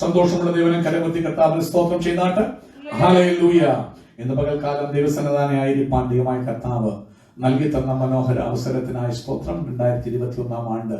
സന്തോഷമുള്ള ദൈവനെ കരമത്തി കർത്താവിന് സ്തോത്രം ചെയ്താട്ട്. ഹല്ലേലൂയ. ഇന്ന് പകൽക്കാലം ദൈവസന്നിധാനമായിരിക്കാൻ ദൈവമായ കർത്താവ് നൽകി തന്ന മനോഹര അവസരത്തിനായി സ്തോത്രം. 2021 ആണ്ട്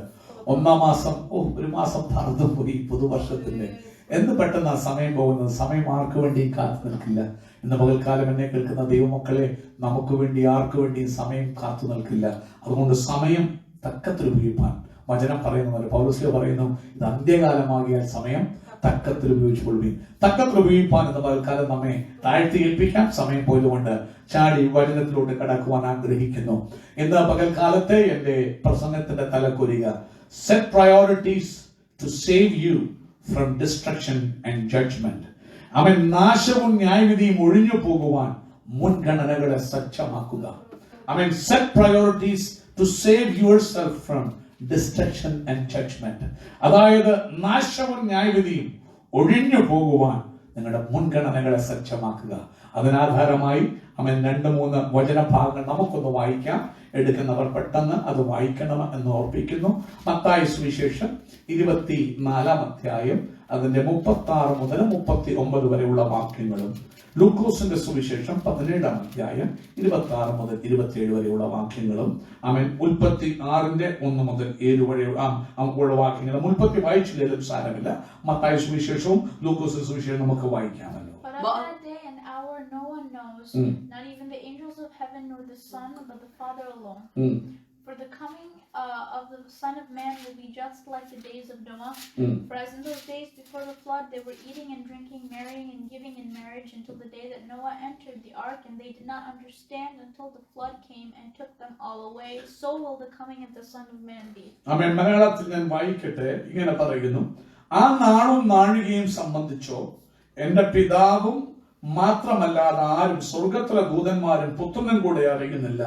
1 മാസം, ഒരു മാസം പറന്നുപോയി. പുതുവർഷത്തിന്റെ എന്ത് പെട്ടെന്ന് സമയം പോകുന്നത്. സമയം ആർക്ക് വേണ്ടിയും കാത്തു നിൽക്കില്ല. ഇന്ന് പകൽക്കാലം എന്നെ കേൾക്കുന്ന ദൈവമക്കളെ, നമുക്ക് വേണ്ടി ആർക്ക് വേണ്ടിയും സമയം കാത്തു നിൽക്കില്ല. അതുകൊണ്ട് സമയം തക്കത്തിൽ ഉപയോഗിക്കാൻ വചനം പറയുന്നത് പൗലോസ് പറയുന്നു, ഇത് അന്ത്യകാലമാകിയാൽ സമയം തക്കത്തിൽ ഉപയോഗിച്ചുകൊള്ളുകയും. തക്കത്തിൽ ഉപയോഗിക്കാൻ എന്ന പകൽക്കാലം നമ്മെ താഴ്ത്തി ഏൽപ്പിക്കാൻ സമയം പോയതുകൊണ്ട് ചാടി വചനത്തിലോട്ട് കടക്കുവാൻ ആഗ്രഹിക്കുന്നു. ഇന്ന് പകൽക്കാലത്തെ എന്റെ പ്രസംഗത്തിന്റെ തലക്കൊരിക, set priorities to save you from destruction and judgment. അവൻ നാശവും ന്യായവിധിയും ഒഴിഞ്ഞു പോകുവാൻ മുൻഗണനകളെ സജ്ജമാക്കുക. അവൻ set priorities to save yourself from destruction and judgment. അതായത് നാശവും ന്യായവിധിയും ഒഴിഞ്ഞു പോകുവാൻ നിങ്ങളുടെ മുൻഗണനകളെ സജ്ജമാക്കുക. അതിനാധാരമായി അവൻ 2-3 വചനഭാഗങ്ങൾ നമുക്കൊന്ന് വായിക്കാം. എടുക്കുന്നവർ പെട്ടെന്ന് അത് വായിക്കണം എന്ന് ഓർപ്പിക്കുന്നു. മത്തായി സുവിശേഷം 24-ാം അധ്യായം അതിന്റെ 36 മുതൽ 39 വരെയുള്ള വാക്യങ്ങളും, ലൂക്കോസിന്റെ സുവിശേഷം 17-ാം അധ്യായം 26 മുതൽ 27 വരെയുള്ള വാക്യങ്ങളും, അവൻ ഉൽപ്പത്തി 6-ന്റെ 1 മുതൽ 7 വരെയുള്ള വാക്യങ്ങളും. ഉൽപ്പത്തി വായിച്ചില്ലെങ്കിലും സാരമില്ല. മത്തായി സുവിശേഷവും ലൂക്കോസിന്റെ സുവിശേഷവും നമുക്ക് വായിക്കാമല്ലോ. No one knows, not even the angels of heaven nor the Son, but the Father alone. For the coming of the Son of Man will be just like the days of Noah. For as in those days before the flood, they were eating and drinking, marrying and giving in marriage until the day that Noah entered the ark, and they did not understand until the flood came and took them all away. So will the coming of the Son of Man be. ആമേൻ. മലയാളത്തിൽ ഞാൻ വായിക്കട്ടെ. ഇങ്ങനെ പറയുന്നു, ആ നാളും നാഴികയും സംബന്ധിച്ചോ എന്റെ പിതാവും മാത്രമല്ലാതെ ആരും സ്വർഗത്തിലെ ദൂതന്മാരും പുത്രനും കൂടെ അറിയുന്നില്ല.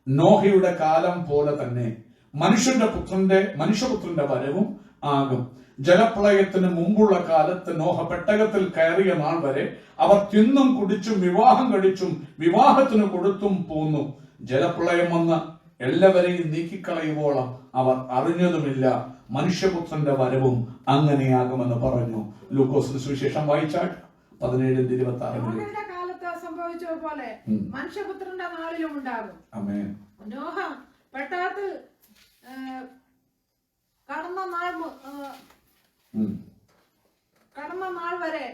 നോഹയുടെ കാലം പോലെ തന്നെ മനുഷ്യപുത്രന്റെ വരവും ആകും. ജലപ്രളയത്തിന് മുമ്പുള്ള കാലത്ത് നോഹ പെട്ടകത്തിൽ കയറിയ നാൾ വരെ അവർ തിന്നും കുടിച്ചും വിവാഹം കഴിച്ചും വിവാഹത്തിന് കൊടുത്തും പോന്നു. ജലപ്രളയം വന്ന് എല്ലാവരെയും നീക്കിക്കളയുവോളം അവർ അറിഞ്ഞതുമില്ല. മനുഷ്യപുത്രന്റെ വരവും അങ്ങനെയാകുമെന്ന് പറഞ്ഞു. ലൂക്കോസിന്റെ സുവിശേഷം വായിച്ചാൽ 17-26 കാലത്ത് സംഭവിച്ചതുപോലെ മനുഷ്യപുത്രന്റെ നാളിലും ഉണ്ടാകും. ആമേൻ. നോഹ പെട്ടകത്തിൽ കടന്ന നാൾ വരെ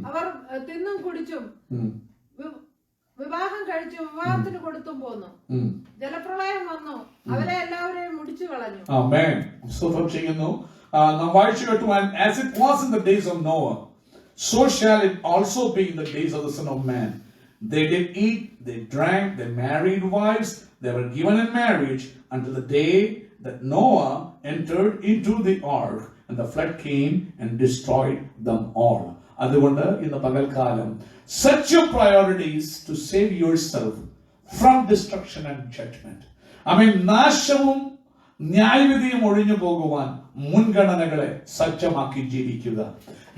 അവർ തിന്നും കുടിച്ചും വിവാഹം കഴിച്ചു വിവാഹത്തിന് കൊടുത്തും പോന്നു. ജലപ്രളയം വന്നു, അവരെ എല്ലാവരെയും മുടിച്ചു കളഞ്ഞു. ആമേൻ. സ്തോത്രം ചെയ്യുന്നു. നാം വായിച്ചു കേട്ടു, as it was in the days of Noah, so shall it also be in the days of the Son of Man. They did eat, they drank, they married wives, they were given in marriage until the day that Noah entered into the ark, and the flood came and destroyed them all. അതുകൊണ്ട് ഇന്ന് പകൽക്കാലം, set your priorities to save yourself from destruction and judgment. നാശവും ന്യായവിധിയും ഒഴിഞ്ഞു പോകുവാൻ മുൻഗണനകളെ സജ്ജമാക്കി ജീവിക്കുക.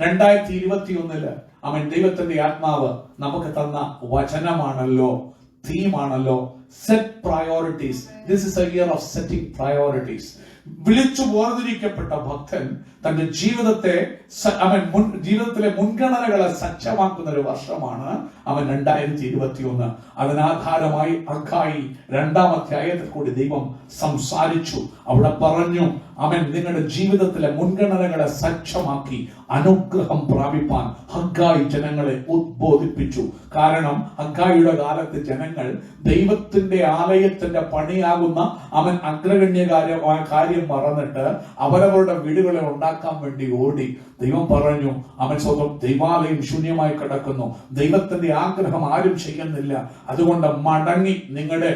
2021 ദൈവത്തിന്റെ ആത്മാവ് നമുക്ക് തന്ന വചനമാണല്ലോ, തീമാണല്ലോ, set priorities. This is a year of setting priorities. വിളിച്ചു വേർതിരിക്കപ്പെട്ട ഭക്തൻ തന്റെ ജീവിതത്തിലെ മുൻഗണനകളെ സജ്ജമാക്കുന്ന ഒരു വർഷമാണ് 2021. അതിനാധാരമായി ഹഗ്ഗായി 2-ാം അധ്യായത്തിൽ കൂടി ദൈവം സംസാരിച്ചു. അവിടെ പറഞ്ഞു, നിങ്ങളുടെ ജീവിതത്തിലെ മുൻഗണനകളെ സജ്ജമാക്കി അനുഗ്രഹം പ്രാപിപ്പാൻ ഹഗ്ഗായി ജനങ്ങളെ ഉദ്ബോധിപ്പിച്ചു. കാരണം ഹഗ്ഗായിയുടെ കാലത്ത് ജനങ്ങൾ ദൈവത്തിന്റെ ആലയത്തിന്റെ പണിയാകുന്ന അഗ്രഗണ്യമായ കാര്യം മറന്നിട്ട് അവരവരുടെ വീടുകളെ ഉണ്ടാക്കാൻ വേണ്ടി ഓടി. ദൈവം പറഞ്ഞു, സ്വന്തം ദൈവാലയം ശൂന്യമായി കിടക്കുന്നു, ദൈവത്തിന്റെ ആഗ്രഹം ആരും ചെയ്യുന്നില്ല. അതുകൊണ്ട് മടങ്ങി നിങ്ങളുടെ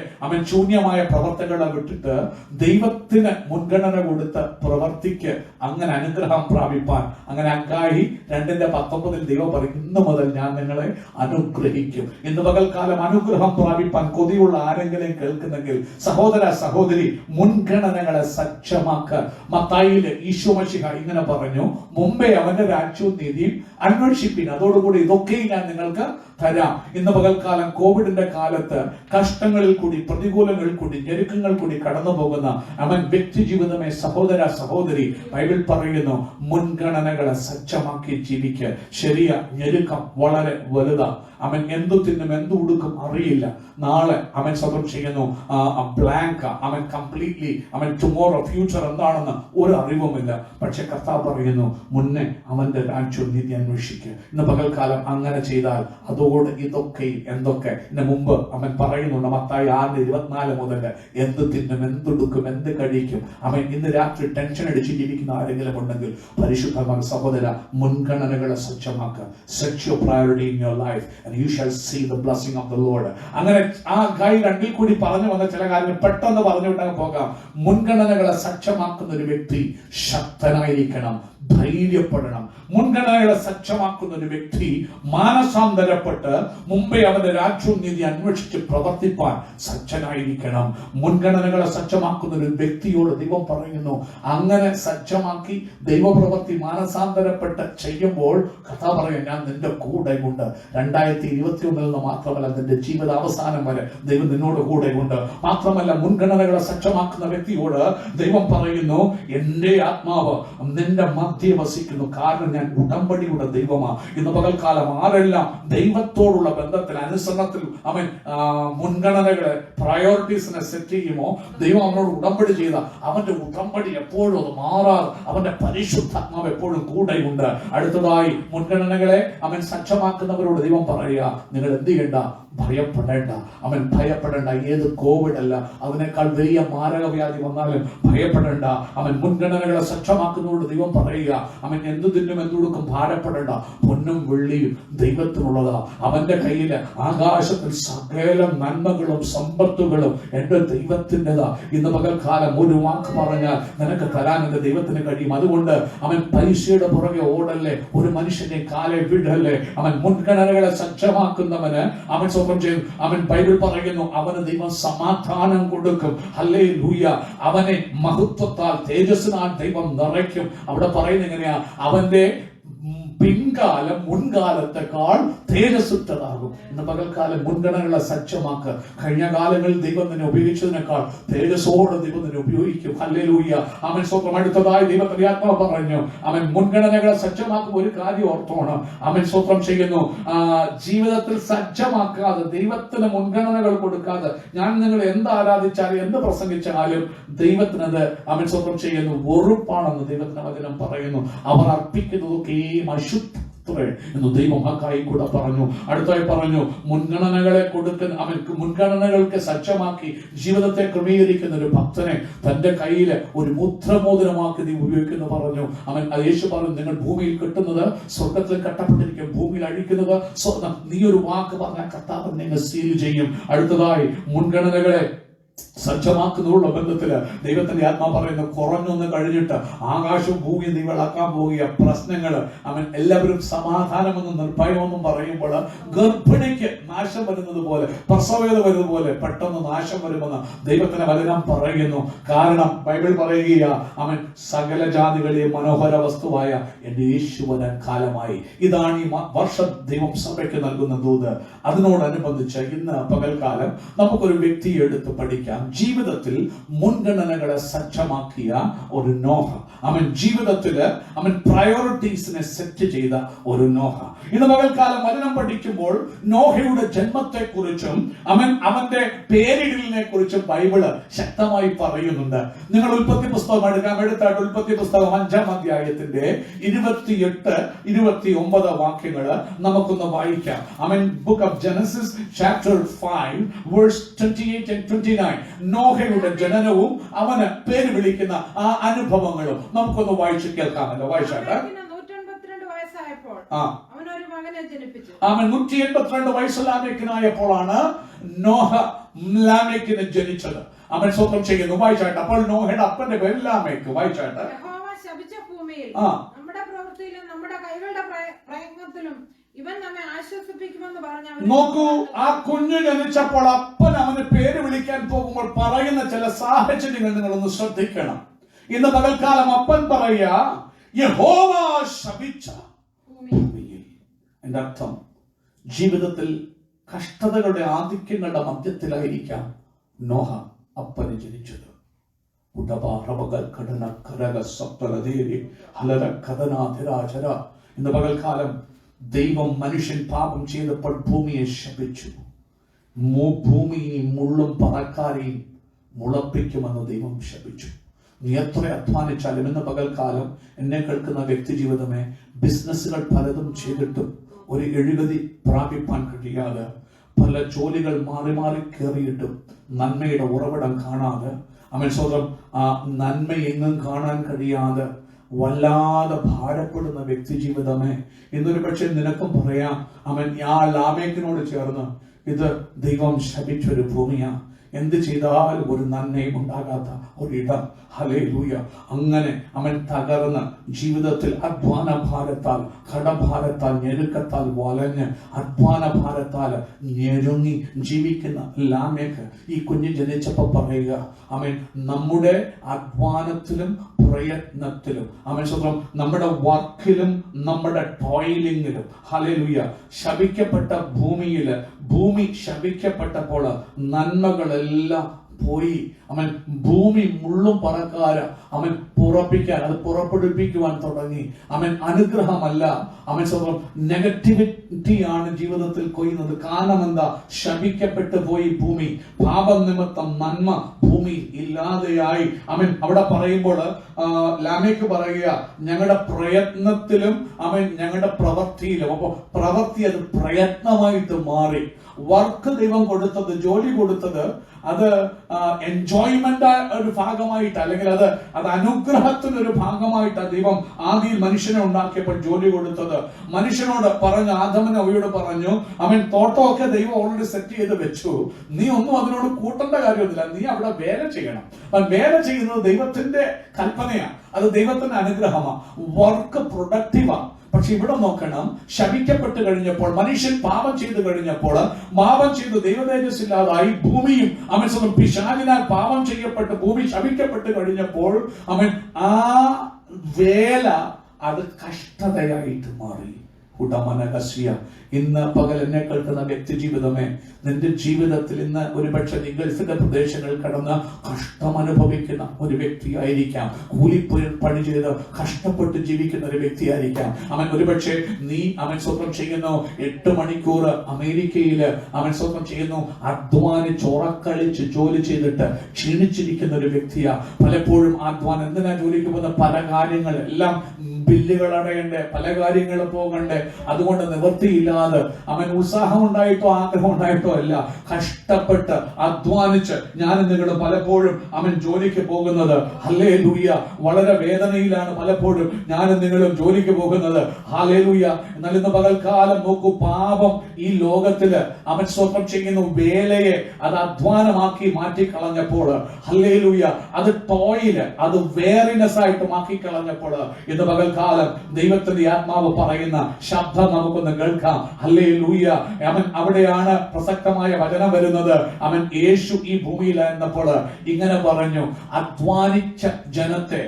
ശൂന്യമായ പ്രവർത്തനങ്ങളെ വിട്ടിട്ട് ദൈവത്തിന് മുൻഗണന കൊടുത്ത് പ്രവർത്തിക്ക്, അങ്ങനെ അനുഗ്രഹം പ്രാപിപ്പാൻ. അങ്ങനെ ഹഗ്ഗായി 2:19 ദൈവം പറയും, ഇന്ന് മുതൽ ഞാൻ നിങ്ങളെ അനുഗ്രഹിക്കും. ഇന്ന് പകൽക്കാലം അനുഗ്രഹം പ്രാപിപ്പാൻ കൊതിയുള്ള ആരെങ്കിലും കേൾക്കുന്നെങ്കിൽ സഹോദര സഹോദരി, മുൻഗണനകളെ സജ്ജമാക്ക. മത്തായിയില് ഈശോ മശിഹ ഇങ്ങനെ പറഞ്ഞു, മുമ്പേ അവന്റെ രാജ്യവും നീതിയും അന്വേഷിപ്പിൻ, അതോടുകൂടി ഇതൊക്കെയും ഞാൻ നിങ്ങൾക്ക് തരാം. ഇന്ന് പകൽക്കാലം കോവിഡിന്റെ കാലത്ത് കഷ്ടങ്ങളിൽ കൂടി പ്രതികൂലങ്ങളിൽ കൂടി ഞെരുക്കങ്ങൾ കൂടി കടന്നു പോകുന്ന വ്യക്തി ജീവിതമേ സഹോദര സഹോദര സഹോദരി, ബൈബിൾ പറയുന്നു മുൻഗണനകളെ സജ്ജമാക്കി ജീവിക്ക്. ശരിയാ, ഞെരുക്കം വളരെ വലുതാ. അവൻ എന്തു തിന്നും എന്തു ഉടുക്കും അറിയില്ല. നാളെ അവൻ സ്വന്തം ചെയ്യുന്നു ബ്ലാങ്ക്, അവൻ കംപ്ലീറ്റ്ലി അവൻ ടുമോറോ ഫ്യൂച്ചർ എന്താണെന്ന് ഒരു അറിവുമില്ല. പക്ഷെ കർത്താവ് പറയുന്നു മുന്നേ അവന്റെ രാജ്യവും നീതി അന്വേഷിക്കുക. ഇന്ന് പകൽക്കാലം അങ്ങനെ ചെയ്താൽ അതോട് ഇതൊക്കെ എന്തൊക്കെ ഇതിന് മുമ്പ് അവൻ പറയുന്നുണ്ട് മത്തായി 6:24 മുതൽ എന്ത് തിന്നും എന്തുടുക്കും എന്ത് കഴിക്കും. അവൻ ഇന്ന് രാത്രി ടെൻഷൻ അടിച്ച് ജീവിക്കുന്ന ആരെങ്കിലും ഉണ്ടെങ്കിൽ പരിശുദ്ധമായ സഹോദര, മുൻഗണനകളെ സജ്ജമാക്കുക. Set your priority in your life and you shall see the blessing of the Lord. അങ്ങനെ ആ ഗായി രണ്ടിൽ കൂടി പറഞ്ഞു വന്ന ചില കാര്യങ്ങൾ പെട്ടെന്ന് പറഞ്ഞു വിട്ടാൽ പോകാം. മുൻഗണനകളെ സജ്ജമാക്കുന്ന ഒരു വ്യക്തി ശക്തനായിരിക്കണം, ധൈര്യപ്പെടണം. മുൻഗണനകളെ സജ്ജമാക്കുന്ന ഒരു വ്യക്തി മാനസാന്തരപ്പെട്ട് മുമ്പേ അവന്റെ രാജ്യവും നീതി അന്വേഷിച്ച് പ്രവർത്തിപ്പാൻ സജ്ജനായിരിക്കണം. മുൻഗണനകളെ സജ്ജമാക്കുന്ന ഒരു വ്യക്തിയോട് ദൈവം പറയുന്നു, അങ്ങനെ സജ്ജമാക്കി ദൈവപ്രവൃത്തി മാനസാന്തരപ്പെട്ട് ചെയ്യുമ്പോൾ കഥ പറയാൻ ഞാൻ നിന്റെ കൂടെ ഉണ്ട്. 2021 മാത്രമല്ല, നിന്റെ ജീവിത അവസാനം വരെ ദൈവം നിന്നോട് കൂടെ ഉണ്ട്. മാത്രമല്ല, മുൻഗണനകളെ സജ്ജമാക്കുന്ന വ്യക്തിയോട് ദൈവം പറയുന്നു, എന്റെ ആത്മാവ് നിന്റെ മധ്യ വസിക്കുന്നു, കാരണം ഞാൻ ഉടമ്പടിയുടെ ദൈവമാണ്. ഇന്ന് പകൽക്കാലം ആരെല്ലാം ദൈവത്തോടുള്ള ബന്ധത്തിൽ അനുസരണത്തിൽ അവൻ മുൻഗണനകളെ പ്രയോറിറ്റീസിനെ സെറ്റ് ചെയ്യുമോ, ദൈവം അവനോട് ഉടമ്പടി ചെയ്ത അവന്റെ ഉടമ്പടി എപ്പോഴും അത് മാറാതെ അവന്റെ പരിശുദ്ധാത്മാവ് എപ്പോഴും കൂടെയുണ്ട്. അടുത്തതായി മുൻഗണനകളെ അവൻ സജ്ജമാക്കുന്നവരോട് ദൈവം പറയുക, നിങ്ങൾ എന്ത് ചെയ്യണ്ട, ഭയപ്പെടേണ്ട. അവൻ ഭയപ്പെടേണ്ട. ഏത് കോവിഡ് അല്ല, അതിനേക്കാൾ വലിയ മാരകവ്യാധി വന്നാലും ഭയപ്പെടേണ്ട. അവൻ മുൻഗണനകളെ സജ്ജമാക്കുന്നതോട് ദൈവം പറയുക, അവൻ എന്തു തിന്നും എന്തുടുക്കും ഭാരപ്പെടേണ്ട. പൊന്നും വെള്ളിയും ദൈവത്തിനുള്ളതാ. അവന്റെ കയ്യില് ആകാശത്തിൽ സകല നന്മകളും സമ്പത്തുകളും എന്റെ ദൈവത്തിൻ്റെതാ. ഇന്ന് പകൽക്കാലം ഒരു വാക്ക് പറഞ്ഞാൽ നിനക്ക് തരാൻ എന്റെ ദൈവത്തിന് കഴിയും. അതുകൊണ്ട് അവൻ പൈസയുടെ പുറകെ ഓടല്ലേ, ഒരു മനുഷ്യന്റെ കാലെ വിടല്ലേ. അവൻ മുൻഗണനകളെ സജ്ജമാക്കുന്നവന് അവൻ അവൻ ബൈബിൾ പറയുന്നു, അവന് ദൈവം സമാധാനം കൊടുക്കും. ഹല്ലേലൂയ. അവനെ മഹത്വത്താൽ തേജസ്സിനാൽ ദൈവം നിറയ്ക്കും. അവിടെ പറയുന്നത് എങ്ങനെയാ, അവന്റെ പിൻകാലം മുൻകാലത്തെക്കാൾ തേജസ്സുറ്റതാകും. ഇന്ന് പകൽക്കാലം മുൻഗണനകളെ സജ്ജമാക്കുക. കഴിഞ്ഞ കാലങ്ങളിൽ ദൈവം നിന്നെ ഉപയോഗിച്ചതിനേക്കാൾ തേജസ്സോടെ ദൈവം നിന്നെ ഉപയോഗിക്കും. ഹല്ലേലൂയ. അവൻ സ്വന്തം അടുത്തതായി ദൈവത്തിന്റെ ആത്മാവ് പറഞ്ഞു, അവൻ മുൻഗണനകളെ സജ്ജമാക്കും. ഒരു കാര്യം ഓർത്തോണം, അവൻ സ്വന്തം ചെയ്യുന്നു, ജീവിതത്തിൽ സജ്ജമാക്കാതെ ദൈവത്തിന് മുൻഗണനകൾ കൊടുക്കാതെ ഞാൻ നിങ്ങൾ എന്ത് ആരാധിച്ചാലും എന്ത് പ്രസംഗിച്ചാലും ദൈവത്തിനത് അവൻ സ്വന്തം ചെയ്യുന്നു വെറുപ്പാണെന്ന് ദൈവത്തിന്റെ വചനം പറയുന്നു. അവർ അർപ്പിക്കുന്നതൊക്കെയും എന്ന് ദൈവം ഹഗ്ഗായി കൂടെ പറഞ്ഞു. അടുത്തായി പറഞ്ഞു, മുൻഗണനകളെ കൊടുക്കുന്ന അവർക്ക് മുൻഗണനകൾക്ക് സജ്ജമാക്കി ജീവിതത്തെ ക്രമീകരിക്കുന്ന ഒരു ഭക്തനെ തന്റെ കയ്യില് ഒരു മുദ്രമോതിരമാക്കി നീ ഉപയോഗിക്കുന്നു പറഞ്ഞു. അവൻ യേശു പറഞ്ഞു, നിങ്ങൾ ഭൂമിയിൽ കെട്ടുന്നത് സ്വർഗത്തിൽ കെട്ടപ്പെട്ടിരിക്കും, ഭൂമിയിൽ അഴിക്കുന്നത് സ്വർഗം. നീ ഒരു വാക്ക് പറഞ്ഞാൽ കർത്താവ് നിന്നെ സീൽ ചെയ്യും. അടുത്തതായി മുൻഗണനകളെ സജ്ജമാക്കുന്നതിനുള്ള ബന്ധത്തില് ദൈവത്തിന്റെ ആത്മാ പറയുന്നു, കുറഞ്ഞൊന്ന് കഴിഞ്ഞിട്ട് ആകാശവും ഭൂമിയും നീ വിളക്കാൻ പോകുക. പ്രശ്നങ്ങള് അവൻ എല്ലാവരും സമാധാനമെന്നും നിർഭയമെന്നും പറയുമ്പോൾ ഗർഭിണിക്ക് നാശം വരുന്നത് പോലെ, പ്രസവേദ വരുന്നത് പോലെ പെട്ടെന്ന് നാശം വരുമെന്ന് ദൈവത്തിന്റെ വചനം പറയുന്നു. കാരണം ബൈബിൾ പറയുക, അവൻ സകല ജാതികളെയും മനോഹര വസ്തുവായ എന്റെ യേശു വരാൻ കാലമായി. ഇതാണ് ഈ വർഷം ദൈവം സഭയ്ക്ക് നൽകുന്ന ദൂത്. അതിനോടനുബന്ധിച്ച് ഇന്ന് പകൽക്കാലം നമുക്കൊരു വ്യക്തിയെ എടുത്ത് പഠിക്കാം. ജീവിതത്തിൽ മുൻഗണനകളെ സജ്ജമാക്കിയ ഒരു നോഹ. അവൻ ജീവിതത്തില് അവൻ പ്രയോറിറ്റീസിനെ സെറ്റ് ചെയ്ത ഒരു നോഹ. ഇന്ന് പകൽക്കാലം വചനം പഠിക്കുമ്പോൾ നോഹയുടെ ജന്മത്തെ കുറിച്ചും അവന്റെ പേരിടലിനെ കുറിച്ചും ബൈബിള് ശക്തമായി പറയുന്നുണ്ട്. നിങ്ങൾ ഉൽപ്പത്തി പുസ്തകം എടുത്തായിട്ട് ഉൽപ്പത്തി പുസ്തകം 5-ാം അധ്യായത്തിന്റെ 28-29 വാക്യങ്ങള് നമുക്കൊന്ന് വായിക്കാം. Book of Genesis chapter 5 verse 28 and 29. നോഹയുടെ ജനനവും അവന് പേര് വിളിക്കുന്ന ആ അനുഭവങ്ങളും നമുക്കൊന്ന് വായിച്ചു കേൾക്കാമല്ലോ. വായിച്ചാട്ടെ. 182 വയസ്സായപ്പോൾ അവനൊരു മകനെ ജനിപ്പിച്ചു. അവൻ 182 വയസ്സുള്ളാമേക്കിനായപ്പോഴാണ് നോഹ ലാമേക്കിന് ജനിച്ചത്. അവൻ സ്വന്തം ചെയ്യുന്നു. വായിച്ചാട്ടെ. അപ്പോൾ നോഹയുടെ അപ്പന്റെ പേര് ലാമേക്ക്. വായിച്ചാട്ടെ. യഹോവ ശപിച്ച ഭൂമിയിൽ നമ്മുടെ പ്രവൃത്തിയിലും നമ്മുടെ കൈകളുടെ പ്രയത്നത്തിലും ഇവൻ നമ്മെ ആശ്വസിപ്പിക്കുമെന്ന് പറഞ്ഞു. നോക്കൂ, ആ കുഞ്ഞു ജനിച്ചപ്പോൾ അപ്പൻ അവന് പേര് വിളിക്കാൻ പോകുമ്പോൾ പറയുന്ന ചില സാഹചര്യങ്ങൾ നിങ്ങളൊന്ന് ശ്രദ്ധിക്കണം. ഇന്ന് പകൽക്കാലം അപ്പൻ പറയുക, യഹോവ ശപിച്ച ഭൂമിയിൽ. എന്റെ അർത്ഥം, ജീവിതത്തിൽ കഷ്ടതകളുടെ ആധിക്യങ്ങളുടെ മധ്യത്തിലായിരിക്കാം നോഹ അപ്പന് ജനിച്ചത്. ഇന്ന് പകൽക്കാലം ദൈവം മനുഷ്യൻ പാപം ചെയ്തപ്പോൾ ഭൂമിയെ ശപിച്ചു. ഭൂമിയെയും മുള്ളും പറക്കാരെയും മുളപ്പിക്കുമെന്ന് ദൈവം ശപിച്ചു. നീ എത്ര അധ്വാനിച്ചാലും ഇന്ന് പകൽക്കാലം എന്നെ കേൾക്കുന്ന വ്യക്തി ജീവിതമേ, ബിസിനസ്സുകൾ പലതും ചെയ്തിട്ടും ഒരു എഴുകതി പ്രാപിപ്പാൻ കഴിയാതെ, പല ജോലികൾ മാറി മാറി കയറിയിട്ടും നന്മയുടെ ഉറവിടം കാണാതെ, അവൻ സ്വന്തം ആ നന്മ എങ്ങും കാണാൻ കഴിയാതെ വല്ലാതെ ഭാരപ്പെടുന്ന വ്യക്തി ജീവിതമേ, ഇന്നൊരു പക്ഷെ നിനക്കും പറയാം, അവൻ ആ ലാമേക്കിനോട് ചേർന്ന് ഇത് ദൈവം ശപിച്ചൊരു ഭൂമിയാ, എന്ത് ചെയ്താലും ഒരു നന്മയും ഉണ്ടാകാത്ത ഒരിടം. ഹല്ലേലൂയ. അങ്ങനെ അവൻ തകർന്ന് ജീവിതത്തിൽ അധ്വാന ഭാരത്താൽ, കടഭാരത്താൽ, ഞെരുക്കത്താൽ വലഞ്ഞ് അധ്വാന ഭാരത്താൽ ഞെരുങ്ങി ജീവിക്കുന്ന ലാമേക്ക് ഈ കുഞ്ഞ് ജനിച്ചപ്പോൾ പറയുക, അവൻ നമ്മുടെ അധ്വാനത്തിലും പ്രയത്നത്തിലും, അവൻ സ്വന്തം നമ്മുടെ വർക്കിലും നമ്മുടെ ടോയിലിങ്ങിലും, ഹല്ലേലൂയ, ശപിക്കപ്പെട്ട ഭൂമിയില്, ഭൂമി ശപിക്കപ്പെട്ടപ്പോൾ നന്മകളെല്ലാം പോയി. അവൻ ഭൂമി മുള്ളും പറക്കാര അവൻ അത് പുറപ്പെടുപ്പിക്കുവാൻ തുടങ്ങി. അവൻ അനുഗ്രഹമല്ല, അവൻ സ്വന്തം നെഗറ്റിവിറ്റിയാണ് ജീവിതത്തിൽ കൊയ്യുന്നത്. കാരണം എന്താ? ശപിക്കപ്പെട്ടു പോയി ഭൂമി. പാപനിമിത്തം നന്മ ഭൂമി ഇല്ലാതെയായി. അവൻ അവിടെ പറയുമ്പോൾ ലാമേക്ക് പറയുക, ഞങ്ങളുടെ പ്രയത്നത്തിലും അവൻ ഞങ്ങളുടെ പ്രവൃത്തിയിലും. അപ്പൊ പ്രവൃത്തി അത് പ്രയത്നമായിട്ട് മാറി. വർക്ക് ദൈവം കൊടുത്തത്, ജോലി കൊടുത്തത് അത് എൻജോയ്മെന്റ് ഒരു ഭാഗമായിട്ട്, അല്ലെങ്കിൽ അത് അനുഗ്രഹത്തിനൊരു ഭാഗമായിട്ടാണ് ദൈവം ആദിയിൽ മനുഷ്യനെ ഉണ്ടാക്കിയപ്പോൾ ജോലി കൊടുത്തത്. മനുഷ്യനോട് പറഞ്ഞു, ആദമനെ അവയോട് പറഞ്ഞു, അവൻ തോട്ടമൊക്കെ ദൈവം ഓൾറെഡി സെറ്റ് ചെയ്ത് വെച്ചു, നീ ഒന്നും അതിനോട് കൂട്ടേണ്ട കാര്യമൊന്നുമില്ല, നീ അവിടെ വേല ചെയ്യണം. വേല ചെയ്യുന്നത് ദൈവത്തിന്റെ കൽപ്പനയാണ്, അത് ദൈവത്തിന്റെ അനുഗ്രഹമാണ്. വർക്ക് പ്രൊഡക്റ്റീവാണ്. പക്ഷെ ഇവിടെ നോക്കണം, ശപിക്കപ്പെട്ട് കഴിഞ്ഞപ്പോൾ, മനുഷ്യൻ പാപം ചെയ്തു കഴിഞ്ഞപ്പോൾ, പാപം ചെയ്ത് ദൈവതേജസ് ഇല്ലാതായി, ഭൂമിയും അവൻ സ്വന്തം പിശാചിനാൽ പാപം ചെയ്യപ്പെട്ട് ഭൂമി ശപിക്കപ്പെട്ട് കഴിഞ്ഞപ്പോൾ അവൻ ആ വേല അത് കഷ്ടതയായിട്ട് മാറി. ഉടമനകസ്യ. ഇന്ന് പകൽ എന്നെ കേൾക്കുന്ന വ്യക്തി ജീവിതമേ, നിന്റെ ജീവിതത്തിൽ ഇന്ന് ഒരുപക്ഷെ നീ ഗൾഫിന്റെ പ്രദേശങ്ങളിൽ കടന്ന് കഷ്ടം അനുഭവിക്കുന്ന ഒരു വ്യക്തിയായിരിക്കാം. കൂലിപ്പണി ചെയ്ത് കഷ്ടപ്പെട്ട് ജീവിക്കുന്ന ഒരു വ്യക്തിയായിരിക്കാം. അവൻ ഒരുപക്ഷെ അവൻ സ്വന്തം ചെയ്യുന്നു 8 മണിക്കൂർ അമേരിക്കയില് അവൻ സ്വന്തം ചെയ്യുന്നു, അധ്വാനിച്ച് ഉറക്കളിച്ച് ജോലി ചെയ്തിട്ട് ക്ഷീണിച്ചിരിക്കുന്ന ഒരു വ്യക്തിയാ. പലപ്പോഴും അധ്വാനം എന്തിനാ ജോലിക്ക് പോകുന്ന? പല കാര്യങ്ങൾ, എല്ലാം ബില്ലുകൾ അടയണ്ടേ, പല കാര്യങ്ങൾ പോകണ്ടേ, അതുകൊണ്ട് നിവൃത്തിയില്ലാതെ അവൻ ഉത്സാഹം ഉണ്ടായിട്ടോ ആഗ്രഹം ഉണ്ടായിട്ടോ അല്ല, കഷ്ടപ്പെട്ട് അധ്വാനിച്ച് ഞാൻ നിങ്ങൾ പലപ്പോഴും അവൻ ജോലിക്ക് പോകുന്നത്. ഹല്ലേലൂയ. വളരെ വേദനയിലാണ് പലപ്പോഴും ഞാനും നിങ്ങളും ജോലിക്ക് പോകുന്നത്. ഹല്ലേലൂയ. എന്നാൽ ഇന്ന് പകൽക്കാലം നോക്കൂ, പാപം ഈ ലോകത്തില് അവൻ സ്വന്തം ചെയ്യുന്ന വേലയെ അത് അധ്വാനമാക്കി മാറ്റിക്കളഞ്ഞപ്പോൾ, ഹല്ലേലൂയ, അത് ടോയില്, അത് വേറിനെസ് ആയിട്ട് മാറ്റിക്കളഞ്ഞപ്പോൾ, ഇന്ന് പകൽക്കാലം ദൈവത്തിന്റെ ആത്മാവ് പറയുന്ന ശബ്ദം നമുക്കൊന്ന് കേൾക്കാം. ഹല്ലേലൂയ. അവൻ അവിടെയാണ് പ്രസക്തമായ വചനം വരുന്നത്. അവൻ യേശു ഈ ഭൂമിയിലായിരുന്നപ്പോൾ ഇങ്ങനെ പറഞ്ഞു, അധ്വാനിച്ച ജനത്തെ,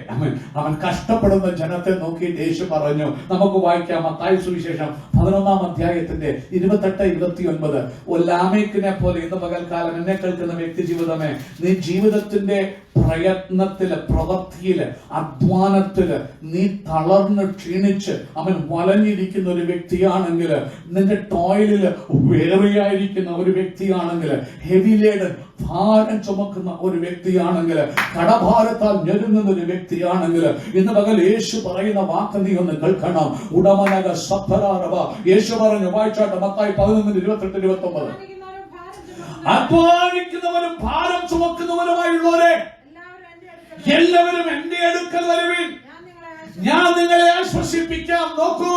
അവൻ കഷ്ടപ്പെടുന്ന ജനത്തെ നോക്കിയിട്ട് യേശു പറഞ്ഞു. നമുക്ക് വായിക്കാം മത്തായി സുവിശേഷം 11-ാം അധ്യായത്തിന്റെ 28-29. ലാമേക്കിനെ പോലെ ഇന്ന് പകൽക്കാലം എന്നെ കേൾക്കുന്ന വ്യക്തി ജീവിതമേ, നീ ജീവിതത്തിന്റെ പ്രയത്നത്തില്, പ്രവൃത്തിയില്, അധ്വാനത്തില് നീ തളർന്ന് ക്ഷീണിച്ച് അവൻ വലഞ്ഞിരിക്കുന്ന ഒരു വ്യക്തിയാണെങ്കിൽ, നിന്റെ ടോയിലില് വേറിയായിരിക്കുന്ന ഒരു വ്യക്തിയാണെങ്കിൽ, ഹെവിലേഡ് ഭാരം ചുമക്കുന്ന ഒരു വ്യക്തിയാണെങ്കിൽ, കടഭാരത്താൽ ഞെരുങ്ങുന്ന ഒരു വ്യക്തിയാണെങ്കിൽ, ഇന്ന് പകൽ യേശു പറയുന്ന വാക്ക് നീ ഒന്ന് കേൾക്കണം. ഉടമനക സഫരാരവ. യേശു പറഞ്ഞു, വായിച്ചാട്ടെ, മത്തായി 11:28-29. അധ്വാനിക്കുന്നവരും ഭാരം ചുമക്കുന്നവരുമായുള്ളവരെ എല്ലാവരും എന്റെ അടുക്കൽ വരുവിൻ, ഞാൻ നിങ്ങളെ ആശ്വസിപ്പിക്കാം. നോക്കൂ,